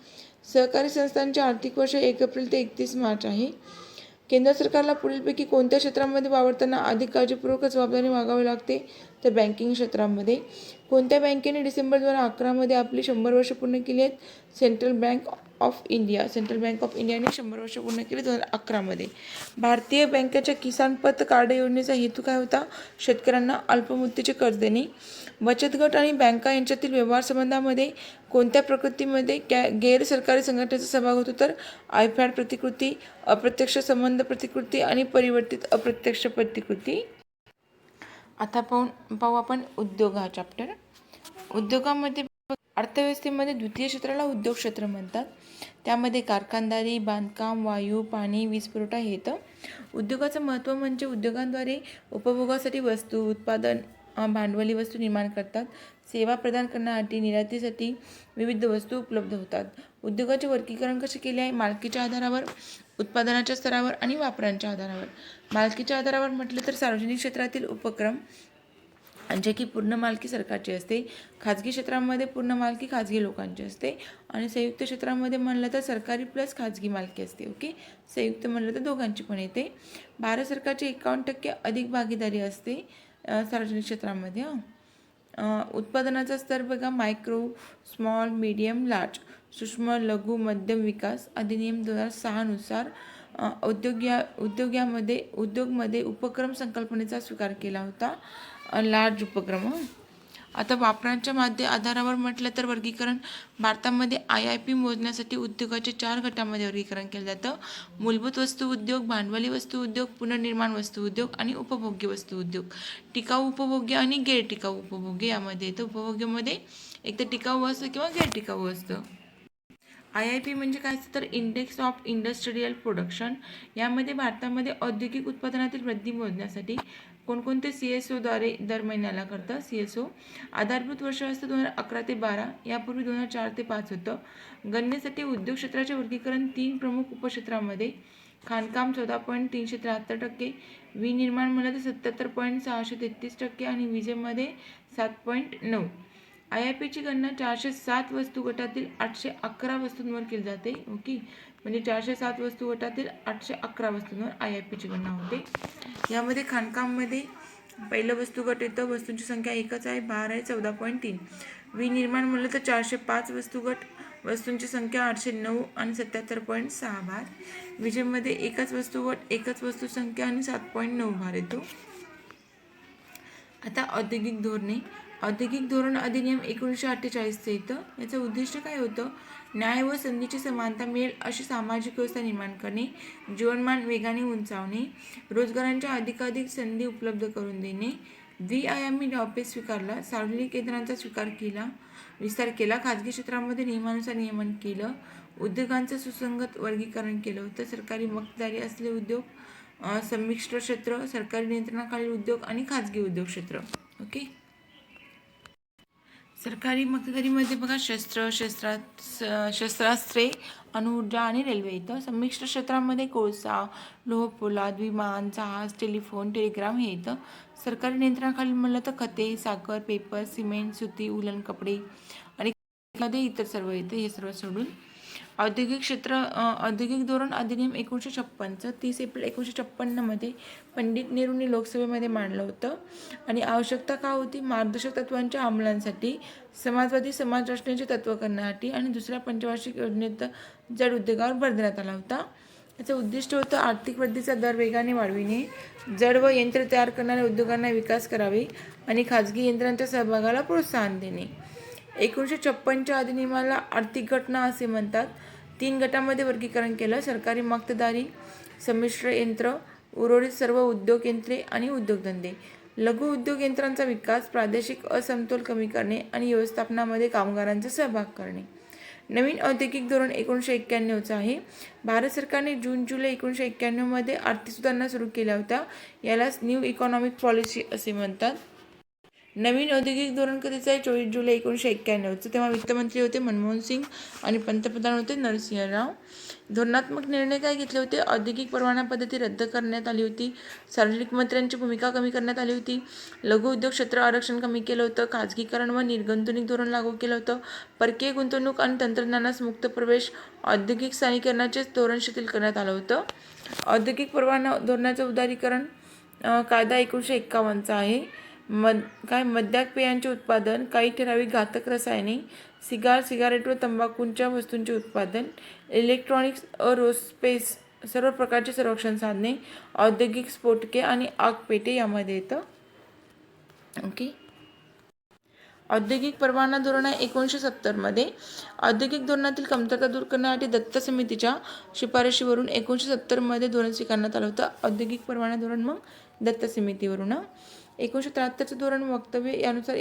सहकारी संस्थांचे आर्थिक वर्ष 1 एप्रिल ते 31 मार्च आहे. केंद्र सरकारला पुढीलपैकी कोणत्या क्षेत्रामध्ये वावरताना अधिक काळजीपूर्वक जबाबदारी मागावी लागते? तर बँकिंग क्षेत्रामध्ये. कोणत्या बँकेने डिसेंबर 2011 आपली 100 वर्ष पूर्ण केली आहेत? Central bank of India. Central bank of इंडियाने 100 वर्ष पूर्ण केली 2011. भारतीय बँकेच्या किसान पत कार्ड योजनेचा हेतू काय होता? शेतकऱ्यांना अल्पमुदतीचे कर्ज देणे. बचत गट आणि बँका यांच्यातील व्यवहार संबंधामध्ये कोणत्या प्रकृतीमध्ये गैर सरकारी संघटनेचा सहभाग होतो? तर आयफॅड प्रतिकृती, अप्रत्यक्ष संबंध प्रतिकृती आणि परिवर्तित अप्रत्यक्ष प्रतिकृती. आता पाहू आपण उद्योग हा चॅप्टर. उद्योगामध्ये अर्थव्यवस्थेमध्ये द्वितीय क्षेत्राला उद्योग क्षेत्र म्हणतात. त्यामध्ये कारखानदारी, बांधकाम, वायू, पाणी, वीज पुरवठा हे येतं. उद्योगाचं महत्त्व म्हणजे उद्योगांद्वारे उपभोगासाठी वस्तू, उत्पादन, भांडवली वस्तू निर्माण करतात. सेवा प्रदान करण्यासाठी, निर्यातीसाठी विविध वस्तू उपलब्ध होतात. उद्योगाचे वर्गीकरण कसे केले आहे? मालकीच्या आधारावर, उत्पादनाच्या स्तरावर आणि वापरांच्या आधारावर. मालकीच्या आधारावर म्हटलं तर सार्वजनिक क्षेत्रातील उपक्रम जे की पूर्ण मालकी सरकारची असते. खाजगी क्षेत्रामध्ये पूर्ण मालकी खाजगी लोकांची असते. आणि संयुक्त क्षेत्रामध्ये म्हणलं तर सरकारी प्लस खाजगी मालकी असते. ओके, संयुक्त म्हणलं तर दोघांची पण येते. भारत सरकारची 51% अधिक भागीदारी असते सार्वजनिक क्षेत्रामध्ये. उत्पादनाचा स्तर बघा, मायक्रो, स्मॉल, मीडियम, लार्ज. सूक्ष्म, लघु, मध्यम विकास अधिनियम 2006 नुसार उद्योगमध्ये उपक्रम संकल्पनेचा स्वीकार केला होता. लार्ज उपक्रम. आता वापरांच्या आधारावर म्हटलं तर वर्गीकरण भारतामध्ये IIP मोजण्यासाठी उद्योगाचे 4 गटामध्ये वर्गीकरण केलं जातं. मूलभूत वस्तू उद्योग, भांडवली वस्तू उद्योग, पुनर्निर्माण वस्तू उद्योग आणि उपभोग्य वस्तू उद्योग. टिकाऊ उपभोग्य आणि गैर टिकाऊ उपभोग्य यामध्ये येतं. उपभोग्यामध्ये एक तर टिकाऊ असतं किंवा गैर टिकाऊ असतं. IIP म्हणजे काय असतं तर इंडेक्स ऑफ इंडस्ट्रियल प्रोडक्शन. यामध्ये भारतामध्ये औद्योगिक उत्पादनातील वृद्धी मोजण्यासाठी कोणकोणते CSO द्वारे दर महिन्याला करतं. CSO आधारभूत वर्ष असतं 2011 ते 12. यापूर्वी 2004 ते 5 होतं. गणनेसाठी उद्योग क्षेत्राचे वर्गीकरण 3 प्रमुख उपक्षेत्रामध्ये. खाणकाम 14.373%, विनिर्माण म्हणलं तर 77.633% आणि विजेमध्ये 7.9. IIPची गणना 407 वस्तू गटातील 811 वस्तूंवर केली जाते. ओके, म्हणजे 407 वस्तू गटातील 811 वस्तूंवर IIPची गणना होते. यामध्ये खाणकाममध्ये पहिलं वस्तू गट येतं. वस्तूंची संख्या एकच आहे, भार आहे 14.3. विनिर्माण म्हणलं तर 405 वस्तू गट, वस्तूंची संख्या 809 आणि 77.6 भार. विजेमध्ये एकच वस्तू गट, एकच वस्तू संख्या आणि 7.9 भार येतो. आता औद्योगिक धोरणे. औद्योगिक धोरण अधिनियम 1948 येतं. याचं उद्दिष्ट काय होतं? न्याय व संधीची समानता मिळेल अशी सामाजिक व्यवस्था निर्माण करणे, जीवनमान वेगाने उंचावणे, रोजगारांच्या अधिकाधिक संधी उपलब्ध करून देणे, द्विआयामी डावपेच स्वीकारला, सार्वजनिक यंत्रणांचा विस्तार केला, खाजगी क्षेत्रामध्ये नियमानुसार नियमन केलं, उद्योगांचं सुसंगत वर्गीकरण केलं होतं, सरकारी मक्तेदारी असलेले उद्योग, संमिश्र क्षेत्र, सरकारी नियंत्रणाखालील उद्योग आणि खाजगी उद्योग क्षेत्र. ओके, सरकारी मक्तेदारीमध्ये बघा शस्त्रास्त्रे, अणुऊर्जा आणि रेल्वे येतं. संमिश्र क्षेत्रामध्ये कोळसा, लोह पोलाद, विमान, जहाज, टेलिफोन, टेलिग्राम हे येतं. सरकारी नियंत्रणाखाली म्हणलं तर खते, साखर, पेपर, सिमेंट, सुती, उलन कपडे आणि मध्ये इतर सर्व येतं. हे सर्व सोडून औद्योगिक धोरण अधिनियम 1956चं 30 एप्रिल 1956 पंडित नेहरूंनी लोकसभेमध्ये मांडलं होतं. आणि आवश्यकता का होती? मार्गदर्शक तत्वांच्या अंमलांसाठी, समाजवादी समाज रचनेचे तत्त्व करण्यासाठी आणि दुसऱ्या पंचवार्षिक योजनेत जड उद्योगावर भर देण्यात आला होता. याचं उद्दिष्ट होतं आर्थिक वृद्धीचा दर वेगाने वाढविणे, जड व यंत्र तयार करणाऱ्या उद्योगांना विकास करावे आणि खाजगी यंत्रांच्या सहभागाला प्रोत्साहन देणे. 1956च्या अधिनियमाला आर्थिक घटना असे म्हणतात. 3 गटामध्ये वर्गीकरण केलं. सरकारी मक्तेदारी, संमिश्र यंत्र, उर्वरित सर्व उद्योग यंत्रे आणि उद्योगधंदे. लघु उद्योग यंत्रांचा विकास, प्रादेशिक असमतोल कमी करणे आणि व्यवस्थापनामध्ये कामगारांचा सहभाग करणे. नवीन औद्योगिक धोरण 1991चं आहे. भारत सरकारने जून-जुलै 1991 आर्थिक सुधारणा सुरू केल्या होत्या. यालाच न्यू इकॉनॉमिक पॉलिसी असे म्हणतात. नवीन औद्योगिक धोरण कधीचं आहे? 24 जुलै 1991चं. तेव्हा वित्तमंत्री होते मनमोहन सिंग आणि पंतप्रधान होते नरसिंह राव. धोरणात्मक निर्णय काय घेतले होते? औद्योगिक परवाना पद्धती रद्द करण्यात आली होती. सार्वजनिक मंत्र्यांची भूमिका कमी करण्यात आली होती. लघु उद्योग क्षेत्र आरक्षण कमी केलं होतं. खाजगीकरण व निर्गुंतवणूक धोरण लागू केलं होतं. परकीय गुंतवणूक आणि तंत्रज्ञानास मुक्त प्रवेश, औद्योगिक स्थानिकीकरणाचे धोरण शिथिल करण्यात आलं होतं. औद्योगिक परवाना धोरणाचं उदारीकरण कायदा 1951चा आहे. मद्यार्क पेयांचे उत्पादन, काही ठराविक घातक रसायने, सिगारेट व तंबाखूंच्या वस्तूंचे उत्पादन, इलेक्ट्रॉनिक्स, एरोस्पेस, सर्व प्रकारचे संरक्षण साधने, औद्योगिक स्फोटके आणि आगपेटे यामध्ये येतं. ओके. औद्योगिक परवाना धोरण आहे 1970मध्ये. औद्योगिक धोरणातील कमतरता दूर करण्यासाठी दत्त समितीच्या शिफारशीवरून 1970मध्ये धोरण स्वीकारण्यात आलं होतं. औद्योगिक परवाना धोरण मग दत्त समितीवरून. 1973चं धोरण वक्तव्य यानुसार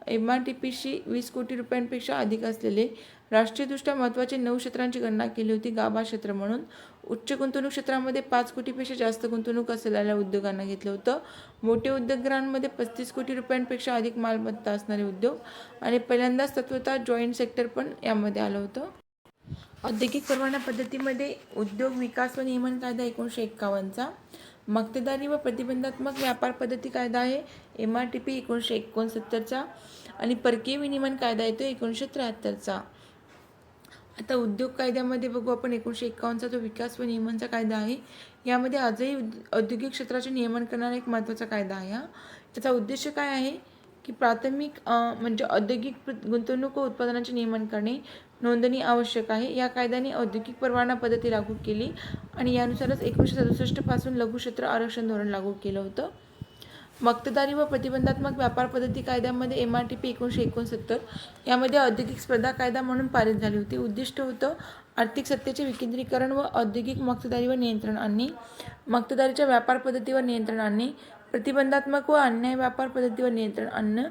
MRTPशी 20 कोटी रुपयांपेक्षा अधिक असलेले राष्ट्रीयदृष्ट्या महत्त्वाचे 9 क्षेत्रांची गणना केली होती. गाभा क्षेत्र म्हणून उच्च गुंतवणूक क्षेत्रामध्ये 5 कोटीपेक्षा जास्त गुंतवणूक असलेल्या उद्योगांना घेतलं होतं. मोठे उद्योगगृहांमध्ये 35 कोटी रुपयांपेक्षा अधिक मालमत्ता असणारे उद्योग आणि पहिल्यांदाच तत्वतः जॉईंट सेक्टर पण यामध्ये आलं होतं. औद्योगिक परवाना पद्धतीमध्ये उद्योग विकास व नियमन कायदा 1951चा, मक्तेदारी व प्रतिबंधात्मक व्यापार पद्धती कायदा आहे MRTP 1969चा आणि परकीय विनिमय कायदा येतो 1973चा. आता उद्योग कायद्यामध्ये बघू आपण 1951चा जो विकास व नियमनचा कायदा आहे. यामध्ये आजही औद्योगिक क्षेत्राचे नियमन करणारा एक महत्त्वाचा कायदा आहे. त्याचा उद्देश काय आहे की प्राथमिक म्हणजे औद्योगिक गुंतवणूक व उत्पादनांचे नियमन करणे, नोंदणी आवश्यक आहे. या कायद्याने औद्योगिक परवाना पद्धती लागू केली आणि यानुसारच 1967 पासून लघु क्षेत्र आरक्षण धोरण लागू केलं होतं. मक्तेदारी व प्रतिबंधात्मक व्यापार पद्धती कायद्यामध्ये MRTP 1969 यामध्ये औद्योगिक स्पर्धा कायदा म्हणून पारित झाली होती. उद्दिष्ट होतं आर्थिक सत्तेचे विकेंद्रीकरण व औद्योगिक मक्तेदारीवर नियंत्रण आणणे, मक्तेदारीच्या व्यापार पद्धतीवर नियंत्रण आणणे, प्रतिबंधात्मक व अन्याय्य व्यापार पद्धतीवर नियंत्रण आणणं,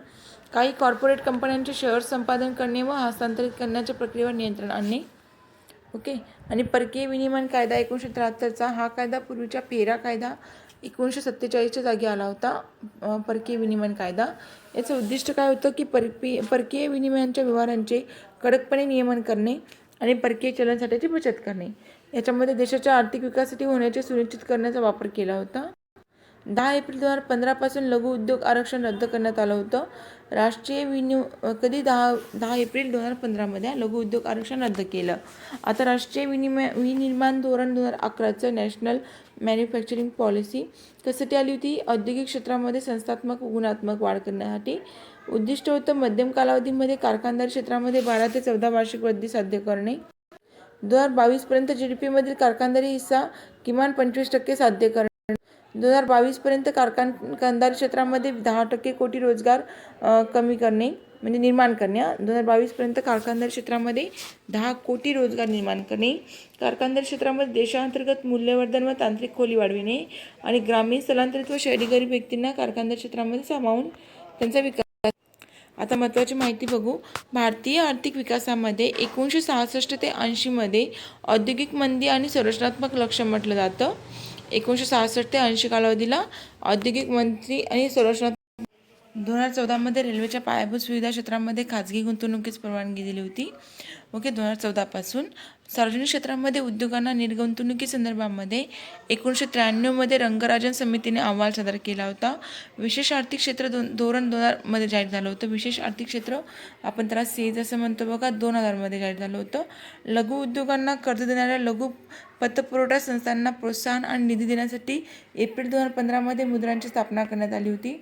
काही कॉर्पोरेट कंपन्यांचे शेअर्स संपादन करणे व हस्तांतरित करण्याच्या प्रक्रियेवर नियंत्रण आणणे. ओके. आणि परकीय विनिमय कायदा 1973चा. हा कायदा पूर्वीच्या पेरा कायदा 1947च्या जागी आला होता. परकीय विनिमय कायदा याचं उद्दिष्ट काय होतं की परकीय विनिमयांच्या व्यवहारांचे कडकपणे नियमन करणे आणि परकीय चलनसाठ्याची बचत करणे. याच्यामध्ये देशाच्या आर्थिक विकासासाठी होण्याचे सुनिश्चित करण्याचा वापर केला होता. 10 एप्रिल 2015 पासून लघु उद्योग आरक्षण रद्द करण्यात आलं होतं. कधी 10 एप्रिल 2015मध्ये लघु उद्योग आरक्षण रद्द केलं. आता राष्ट्रीय विनिर्माण धोरण 2011चं नॅशनल मॅन्युफॅक्चरिंग पॉलिसी कशासाठी आली होती? औद्योगिक क्षेत्रामध्ये संस्थात्मक व गुणात्मक वाढ करण्यासाठी. उद्दिष्ट होतं मध्यम कालावधीमध्ये कारखानदारी क्षेत्रामध्ये 12 ते 14 वार्षिक वृद्धी साध्य करणे. 2022 पर्यंत GDP मधील कारखानदारी हिस्सा किमान 25% साध्य करणे. 2022 पर्यंत कारखानदारी क्षेत्रामध्ये 10% कोटी रोजगार कमी करणे म्हणजे निर्माण करणे. 2022 पर्यंत कारखानदारी क्षेत्रामध्ये 10 कोटी रोजगार निर्माण करणे. कारखानदारी क्षेत्रामध्ये देशांतर्गत मूल्यवर्धन व तांत्रिक खोली वाढविणे आणि ग्रामीण, स्थलांतरित व शहरी गरीब व्यक्तींना कारखानदारी क्षेत्रामध्ये सामावून त्यांचा विकास. आता महत्त्वाची माहिती बघू. भारतीय आर्थिक विकासामध्ये 1966 ते 80 मध्ये औद्योगिक मंदी आणि संरचनात्मक लक्ष्य म्हटलं जातं. 1966 ते 80 कालावधीला औद्योगिक मंदी आणि संरचना. 2014 मध्ये रेल्वेच्या पायाभूत सुविधा क्षेत्रामध्ये खाजगी गुंतवणुकीस परवानगी दिली होती. ओके. 2014 पासून सार्वजनिक क्षेत्रामध्ये उद्योगांना निर्गुंतवणुकीसंदर्भामध्ये 1993 मध्ये रंगराजन समितीने अहवाल सादर केला होता. विशेष आर्थिक क्षेत्र धोरण 2000 मध्ये जाहीर झालं होतं. विशेष आर्थिक क्षेत्र आपण त्याला सेज असं म्हणतो बघा, 2000 मध्ये जाहीर झालं होतं. लघु उद्योगांना कर्ज देणाऱ्या लघु पतपुरवठा संस्थांना प्रोत्साहन आणि निधी देण्यासाठी एप्रिल 2015 मध्ये मुद्रांची स्थापना करण्यात आली होती.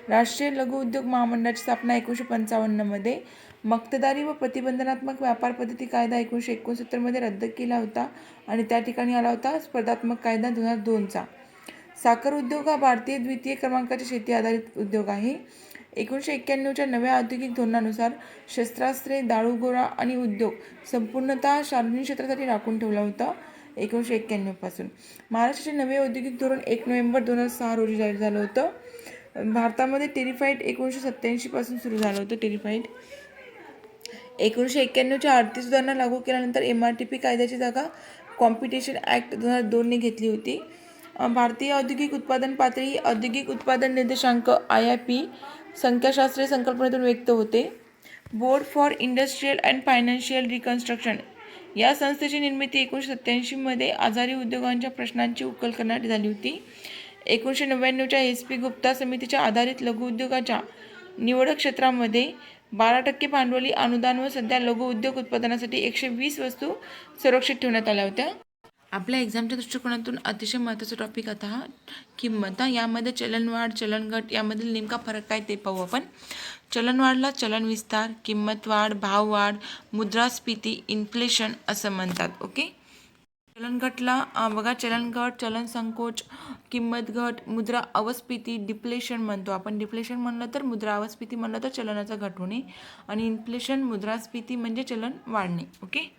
राष्ट्रीय लघु उद्योग महामंडळाची स्थापना 1955 मध्ये. मक्तेदारी व प्रतिबंधात्मक व्यापार पद्धती कायदा 1969 मध्ये रद्द केला होता आणि त्या ठिकाणी आला होता स्पर्धात्मक कायदा 2002चा. साखर उद्योग हा भारतीय द्वितीय क्रमांकाचे शेती आधारित उद्योग आहे. 1991च्या नव्या औद्योगिक धोरणानुसार शस्त्रास्त्रे, दारूगोळा आणि उद्योग संपूर्णतः सार्वजनिक क्षेत्रासाठी राखून ठेवला होता. 1991 पासून महाराष्ट्राचे नवे औद्योगिक धोरण 1 नोव्हेंबर 2006 रोजी जाहीर झालं होतं. भारतामध्ये टेरिफाईड 1987 पासून सुरू झालं होतं. टेरिफाईड 1991च्या आर्थिक सुधारणा लागू केल्यानंतर MRTP कायद्याची जागा कॉम्पिटिशन ॲक्ट 2002 ने घेतली होती. भारतीय औद्योगिक उत्पादन पातळी औद्योगिक उत्पादन निर्देशांक IIP संख्याशास्त्रीय संकल्पनेतून व्यक्त होते. Board for industrial and financial reconstruction या संस्थेची निर्मिती 1987मध्ये आजारी उद्योगांच्या प्रश्नांची उकल करण्यासाठी झाली होती. 1999च्या SP गुप्ता समितीच्या आधारित लघुउद्योगाच्या निवडक क्षेत्रामध्ये 12% भांडवली अनुदान व सध्या लघु उद्योग उत्पादनासाठी 120 वस्तू संरक्षित ठेवण्यात आल्या होत्या. आपल्या एक्झामच्या दृष्टिकोनातून अतिशय महत्त्वाचा टॉपिक आता हा किंमत. यामध्ये चलनवाढ चलनघट यामधील नेमका फरक काय ते पाहू आपण. चलनवाढला चलन विस्तार, किंमत वाढ, भाववाढ, मुद्रास्फीती, इन्फ्लेशन असं म्हणतात. ओके. चलनघटला बघा, चलनघट, चलन संकोच, किंमत घट, मुद्रा अवस्फीती, डिप्लेशन म्हणतो आपण. डिप्लेशन म्हणलं तर मुद्रा अवस्फीती म्हणलं तर चलनाचा घट होणे आणि इन्फ्लेशन मुद्रास्फीती म्हणजे चलन वाढणे. ओके.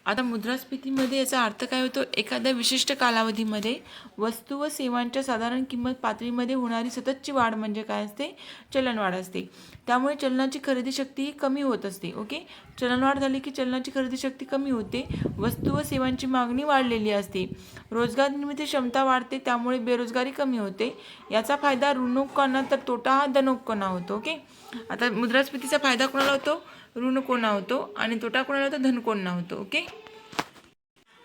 आता मुद्रास्फीतीमध्ये याचा अर्थ काय होतो, एखाद्या विशिष्ट कालावधीमध्ये वस्तू व सेवांच्या साधारण किंमत पातळीमध्ये होणारी सततची वाढ म्हणजे काय असते, चलनवाढ असते. त्यामुळे चलनाची खरेदी शक्ती ही कमी होत असते. ओके. चलनवाढ झाली की चलनाची खरेदी शक्ती कमी होते, वस्तू व सेवांची मागणी वाढलेली असते, रोजगार निर्मिती क्षमता वाढते, त्यामुळे बेरोजगारी कमी होते. याचा फायदा ऋणकोंना तर तोटा हा धनकोंना होतो. ओके. आता मुद्रास्फीतीचा फायदा कोणाला होतो, ऋणकोंना होतो आणि तोटा कोणाला होतो, धनकोंना होतो. ओके.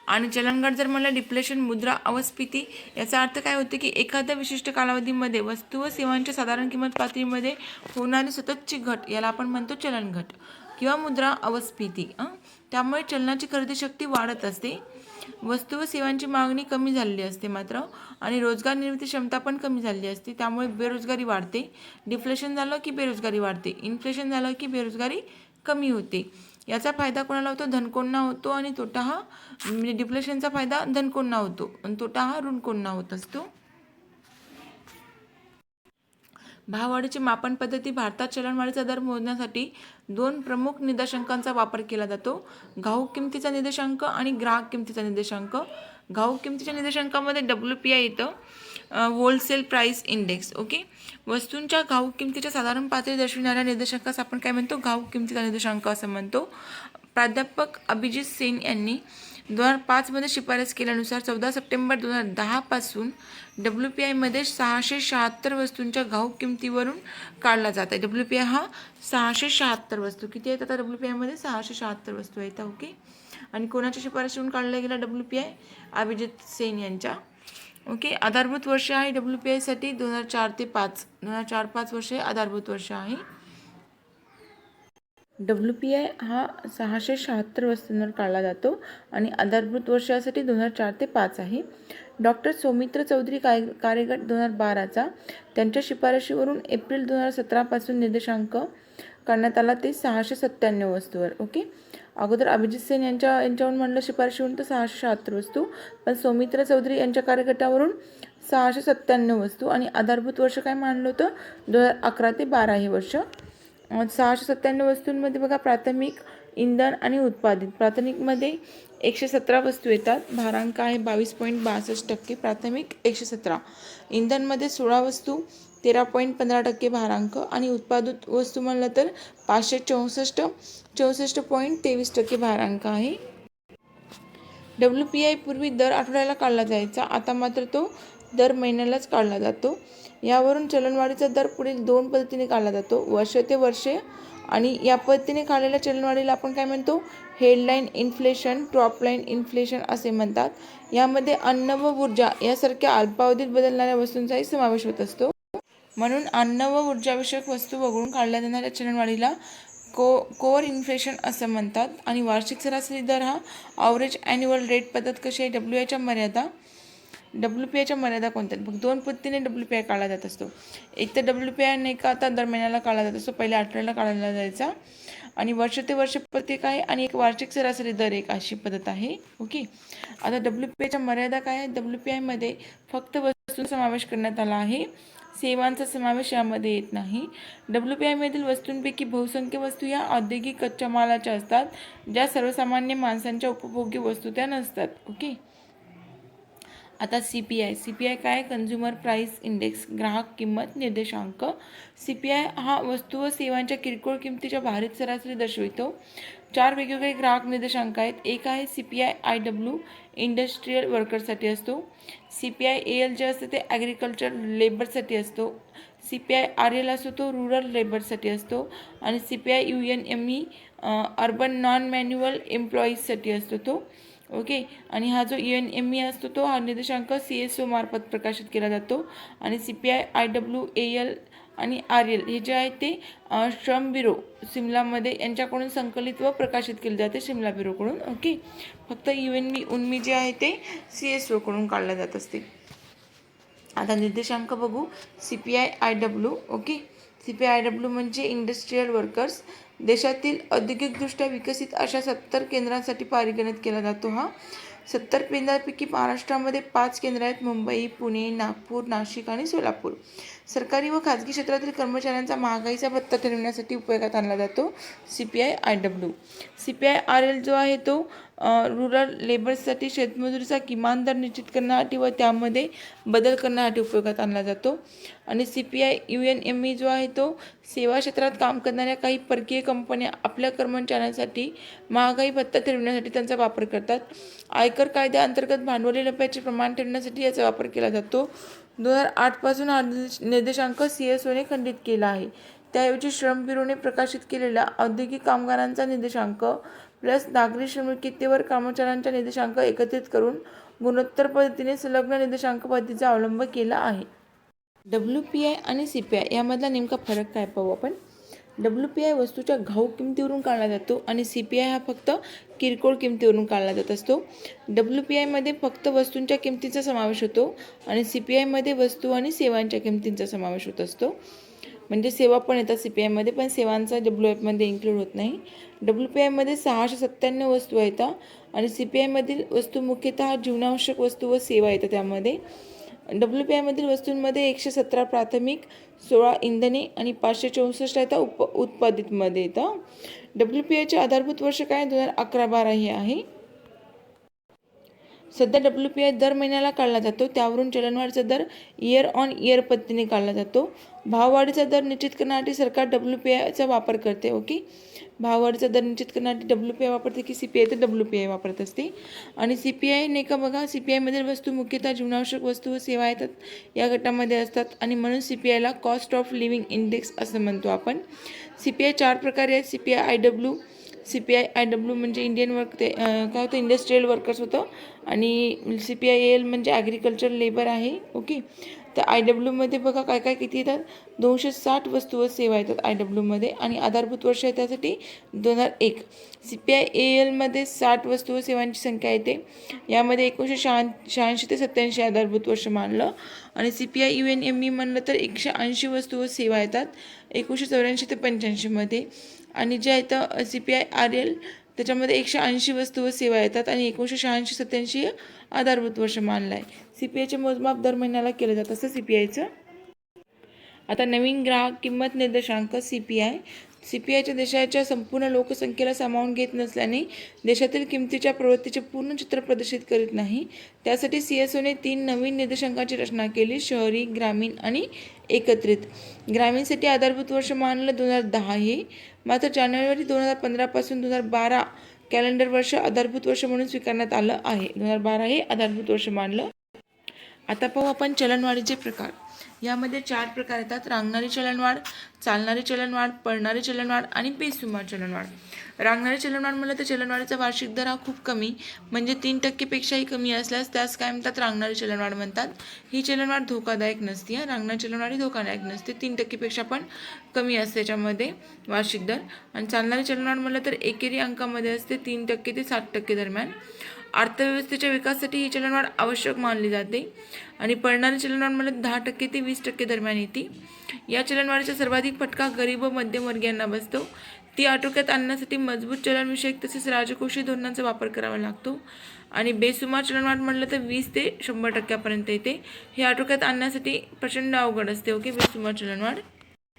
आणि चलनघट जर म्हणलं डिप्लेशन मुद्रा अवस्फीती याचा अर्थ काय होते की एखाद्या विशिष्ट कालावधीमध्ये वस्तू व सेवांच्या साधारण किंमत पातळीमध्ये होणारी सततची घट याला आपण म्हणतो चलनघट किंवा मुद्रा अवस्फीती. त्यामुळे चलनाची खरेदी शक्ती वाढत असते, वस्तू व सेवांची मागणी कमी झालेली असते मात्र, आणि रोजगार निर्मिती क्षमता पण कमी झालेली असते, त्यामुळे बेरोजगारी वाढते. डिफ्लेशन झालं की बेरोजगारी वाढते, इन्फ्लेशन झालं की बेरोजगारी कमी होते. याचा फायदा कोणाला होतो, धनकोंना होतो आणि तोटा हा म्हणजे डिफ्लेशनचा फायदा धनकोंना होतो आणि तोटा हा ऋणकोंना होत असतो. भाववाढीची मापन पद्धती. भारतात चलनवाढीचा दर मोजण्यासाठी 2 प्रमुख निर्देशांकांचा वापर केला जातो, घाऊक किमतीचा निर्देशांक आणि ग्राहक किमतीचा निर्देशांक. घाऊक किमतीच्या निर्देशांकामध्ये WPI येतं, होलसेल प्राइस इंडेक्स. ओके. वस्तूंच्या घाऊक किमतीच्या साधारण पातळी दर्शविणाऱ्या निर्देशांकास आपण काय म्हणतो, घाऊक किमतीचा निर्देशांक असं म्हणतो. प्राध्यापक अभिजित सेन यांनी 2005मध्ये शिफारस केल्यानुसार 14 सप्टेंबर 2010 पासून WPI मध्ये 676 वस्तूंच्या घाऊक किमतीवरून काढला जात आहे. WPI हा 676 वस्तू किती आहेत, आता WPI मध्ये 676 वस्तू आहेत. ओके. आणि कोणाच्या शिफारशीवरून काढला गेला WPI, अभिजित सेन यांच्या. ओके. आधारभूत वर्ष आहे WPI साठी 2004 ते 5, 2004-5 वर्षे आधारभूत वर्ष आहे. WPI हा 676 वस्तूंवर काढला जातो आणि आधारभूत वर्षासाठी 2004 ते 5 आहे. डॉक्टर सौमित्र चौधरी कार्यगट 2012चा त्यांच्या शिफारशीवरून एप्रिल 2017 पासून निर्देशांक करण्यात आला ते 697 वस्तूवर. ओके. अगोदर अभिजित सेन यांच्यावरून म्हणलं शिफारशीवरून तर 676 वस्तू, पण सौमित्र चौधरी यांच्या कार्यगटावरून 697 वस्तू आणि आधारभूत वर्ष काय मानलं होतं, 2011 ते 12 हे वर्ष. 697 वस्तूंमध्ये बघा, प्राथमिक, इंधन आणि उत्पादित. प्राथमिकमध्ये 117 वस्तू येतात, भारांक आहे 22.62%. प्राथमिक 117, इंधनमध्ये 16 वस्तू 13.15% भारांक आणि उत्पादित वस्तू म्हणलं तर 564.23% भारांक आहे. WPI पूर्वी दर आठवड्याला काढला जायचा, आता मात्र तो दर महिन्यालाच काढला जातो. यावरून चलनवाढीचा दर पुढील 2 पद्धतीने काढला जातो, वर्ष ते वर्षे. आणि या पद्धतीने काढलेल्या चलनवाढीला आपण काय म्हणतो, हेडलाईन इन्फ्लेशन, टॉपलाईन इन्फ्लेशन असे म्हणतात. यामध्ये अन्न व ऊर्जा यासारख्या अल्पावधीत बदलणाऱ्या वस्तूंचाही समावेश होत असतो. म्हणून अन्न व ऊर्जाविषयक वस्तू वगळून काढल्या जाणाऱ्या चलनवाढीला कोअर इन्फ्लेशन असं म्हणतात. आणि वार्षिक सरासरी दर हा ॲव्हरेज ॲन्युअल रेट पद्धत कशी आहे, WPIच्या मर्यादा कोणत्या आहेत बघ. 2 पद्धतीने WPI काढला जात असतो. एक तर WPI नाही का आता दर महिन्याला काढला जात असतो, पहिल्या आठवड्याला काढला जायचा, आणि वर्ष ते वर्ष प्रत्येक आहे, आणि एक वार्षिक सरासरी दर एक अशी पद्धत आहे. ओके. आता WPIच्या मर्यादा काय आहे, WPIमध्ये फक्त वस्तूंचा समावेश करण्यात आला आहे, सेवांचा समावेश यामध्ये येत नाही. WPIमधील वस्तूंपैकी बहुसंख्य वस्तू या औद्योगिक कच्च्या मालाच्या असतात, ज्या सर्वसामान्य माणसांच्या उपभोग्य वस्तू त्या नसतात. ओके. आता CPI काय, कन्झ्युमर प्राइस इंडेक्स, ग्राहक किंमत निर्देशांक. CPI हा वस्तू व सेवांच्या किरकोळ किमतीच्या भारित सरासरी दर्शवितो. 4 वेगवेगळे ग्राहक निर्देशांक आहेत. एक आहे CPI IW इंडस्ट्रियल वर्करसाठी असतो. CPI AL जे असतं ते ॲग्रिकल्चर लेबरसाठी असतो. CPI RL असतो तो रुरल लेबरसाठी असतो. आणि CPI UNME urban non manual एम्प्लॉईजसाठी असतो तो. ओके. आणि हा जो UNME असतो तो हा निर्देशांक CSO मार्फत प्रकाशित केला जातो. आणि CPI IW AL आणि RL हे जे आहे ते श्रम ब्युरो शिमलामध्ये यांच्याकडून संकलित व प्रकाशित केले जाते शिमला ब्युरोकडून. ओके. फक्त UNME जे आहे ते CSO कडून काढले जात असते. आता निर्देशांक बघू. CPI IW. Okay. CPI IW म्हणजे इंडस्ट्रियल वर्कर्स. देशातील औद्योगिकदृष्ट्या विकसित अशा 70 केंद्रांसाठी परिगणित केला जातो. हा 70 केंद्रांपैकी महाराष्ट्रामध्ये 5 केंद्र आहेत. मुंबई, पुणे, नागपूर, नाशिक आणि सोलापूर. सरकारी व खाजगी क्षेत्रातील कर्मचाऱ्यांचा महागाईचा भत्ता ठरविण्यासाठी उपयोगात आणला जातो CPI IW. CPI RL जो आहे तो रुरल लेबर्ससाठी शेतमजुरीचा किमान दर निश्चित करण्यासाठी व त्यामध्ये बदल करण्यासाठी उपयोगात आणला जातो. आणि CPI UNME जो आहे तो सेवा क्षेत्रात काम करणाऱ्या काही परकीय कंपन्या आपल्या कर्मचाऱ्यांसाठी महागाई भत्ता ठरविण्यासाठी त्यांचा वापर करतात. आयकर कायद्याअंतर्गत भांडवली नफ्याचे प्रमाण ठरवण्यासाठी याचा वापर केला जातो. 2008 पासून हा निर्देशांक CSOने खंडित केला आहे. त्याऐवजी श्रम ब्युरोने प्रकाशित केलेला औद्योगिक कामगारांचा निर्देशांक प्लस नागरी श्रमिकतेवर कर्मचाऱ्यांचा निर्देशांक एकत्रित करून गुणोत्तर पद्धतीने संलग्न निर्देशांक पद्धतीचा अवलंब केला आहे. WPI आणि CPI यामधला नेमका फरक काय पाहू आपण. WPI वस्तूच्या घाऊक किमतीवरून काढला जातो आणि CPI हा फक्त किरकोळ किमतीवरून काढला जात असतो. WPI मध्ये फक्त वस्तूंच्या किमतीचा समावेश होतो आणि CPI मध्ये वस्तू आणि सेवांच्या किमतींचा समावेश होत असतो. म्हणजे सेवा पण येतात CPI मध्ये, पण सेवांचा WPI मध्ये इन्क्लूड होत नाही. WPI मध्ये 697 वस्तू येतात आणि CPI मधील वस्तू मुख्यतः जीवनावश्यक वस्तू व सेवा येतात. त्यामध्ये WPI मधील वस्तूंमध्ये 117 प्राथमिक, 16 इंधने आणि 564 येतात उत्पादितमध्ये येतं. WPIचे आधारभूत वर्ष काय 2011-12 हे आहे. सध्या WPI दर महिन्याला काढला जातो. त्यावरून चलनवाढीचा दर इयर ऑन इयर पद्धतीने काढला जातो. भाववाढीचा दर निश्चित करण्यासाठी सरकार WPIचा वापर करते. ओके. भाववाढीचा दर निश्चित करण्यासाठी WPI वापरते की CPI तर WPI वापरत असते. आणि CPI नाही का बघा, CPI मधील वस्तू मुख्यतः जीवनावश्यक वस्तू व सेवा येतात या गटामध्ये असतात आणि म्हणून CPIला कॉस्ट ऑफ लिव्हिंग इंडेक्स असं म्हणतो आपण. CPI 4 प्रकारे आहेत. CPI IW म्हणजे इंडियन वर्क ते काय होतं इंडस्ट्रियल वर्कर्स होतं. आणि CPI AL म्हणजे ॲग्रिकल्चर लेबर आहे. ओके. तर IW बघा काय काय किती येतात 260 वस्तू व सेवा येतात IW मध्ये आणि आधारभूत वर्ष आहे त्यासाठी 2001. CPI AL 60 वस्तू व सेवांची संख्या येते. यामध्ये 1986 ते 87 आधारभूत वर्ष मानलं. आणि CPI UNME म्हणलं तर 180 वस्तू व सेवा येतात 1984 ते 85 मध्ये. आणि जे आहे तर CPI RL त्याच्यामध्ये 180 वस्तू व सेवा येतात आणि 1986-87 आधारभूत वर्ष मानलं आहे. CPIचे मोजमाप दर महिन्याला केलं जातं असं CPIचं. आता नवीन ग्राहक किंमत निर्देशांक CPIच्या देशाच्या संपूर्ण लोकसंख्येला सामावून घेत नसल्याने देशातील किमतीच्या प्रवृत्तीचे पूर्ण चित्र प्रदर्शित करीत नाही. त्यासाठी CSOने 3 नवीन निर्देशांकाची रचना केली. शहरी, ग्रामीण आणि एकत्रित. ग्रामीणसाठी आधारभूत वर्ष मानलं 2010 हे. मात्र जानेवारी 2015 पासून 2012 कॅलेंडर वर्ष आधारभूत वर्ष म्हणून स्वीकारण्यात आलं आहे. 2012 हे आधारभूत वर्ष मानलं. आता पाहू आपण चलनवाढीचे प्रकार. यामध्ये 4 प्रकार येतात. रांगणारी चलनवाढ, चालणारी चलनवाढ, पळणारी चलनवाढ आणि बेसुमार चलनवाढ. रांगणारी चलनवाढ म्हणलं तर चलनवाढीचा वार्षिक दर हा खूप कमी म्हणजे 3% पेक्षाही कमी असल्यास त्यास काय म्हणतात रांगणारी चलनवाढ म्हणतात. ही चलनवाढ धोकादायक नसते. रांगणारी चलनवाढ ही धोकादायक नसते. 3% पेक्षा पण कमी असते त्याच्यामध्ये वार्षिक दर. आणि चालणारी चलनवाढ म्हणलं तर एकेरी अंकामध्ये असते 3% ते 7% दरम्यान. अर्थव्यवस्थेच्या विकासासाठी ही चलनवाढ आवश्यक मानली जाते. आणि पळणारी चलनवाढ म्हणलं 10% ते 20% दरम्यान येते. या चलनवाढीचा सर्वाधिक फटका गरीब व मध्यमवर्गीयांना बसतो. ती आटोक्यात आणण्यासाठी मजबूत चलनविषयक तसेच राजकोषीय धोरणांचा वापर करावा लागतो. आणि बेसुमार चलनवाढ म्हणलं तर 20 ते 100% येते. हे आटोक्यात आणण्यासाठी प्रचंड अवघड असते. ओके. बेसुमार चलनवाढ.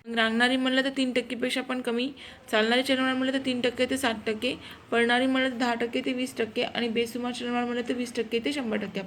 रांगणारी म्हणलं तर 3% पेक्षा पण कमी. चालणारी चलनवाढ म्हणलं तर 3% ते 7%. पळणारी म्हणलं तर 10% ते 20% आणि बेसुमार चलनवाढ म्हणलं तर 20% ते 100%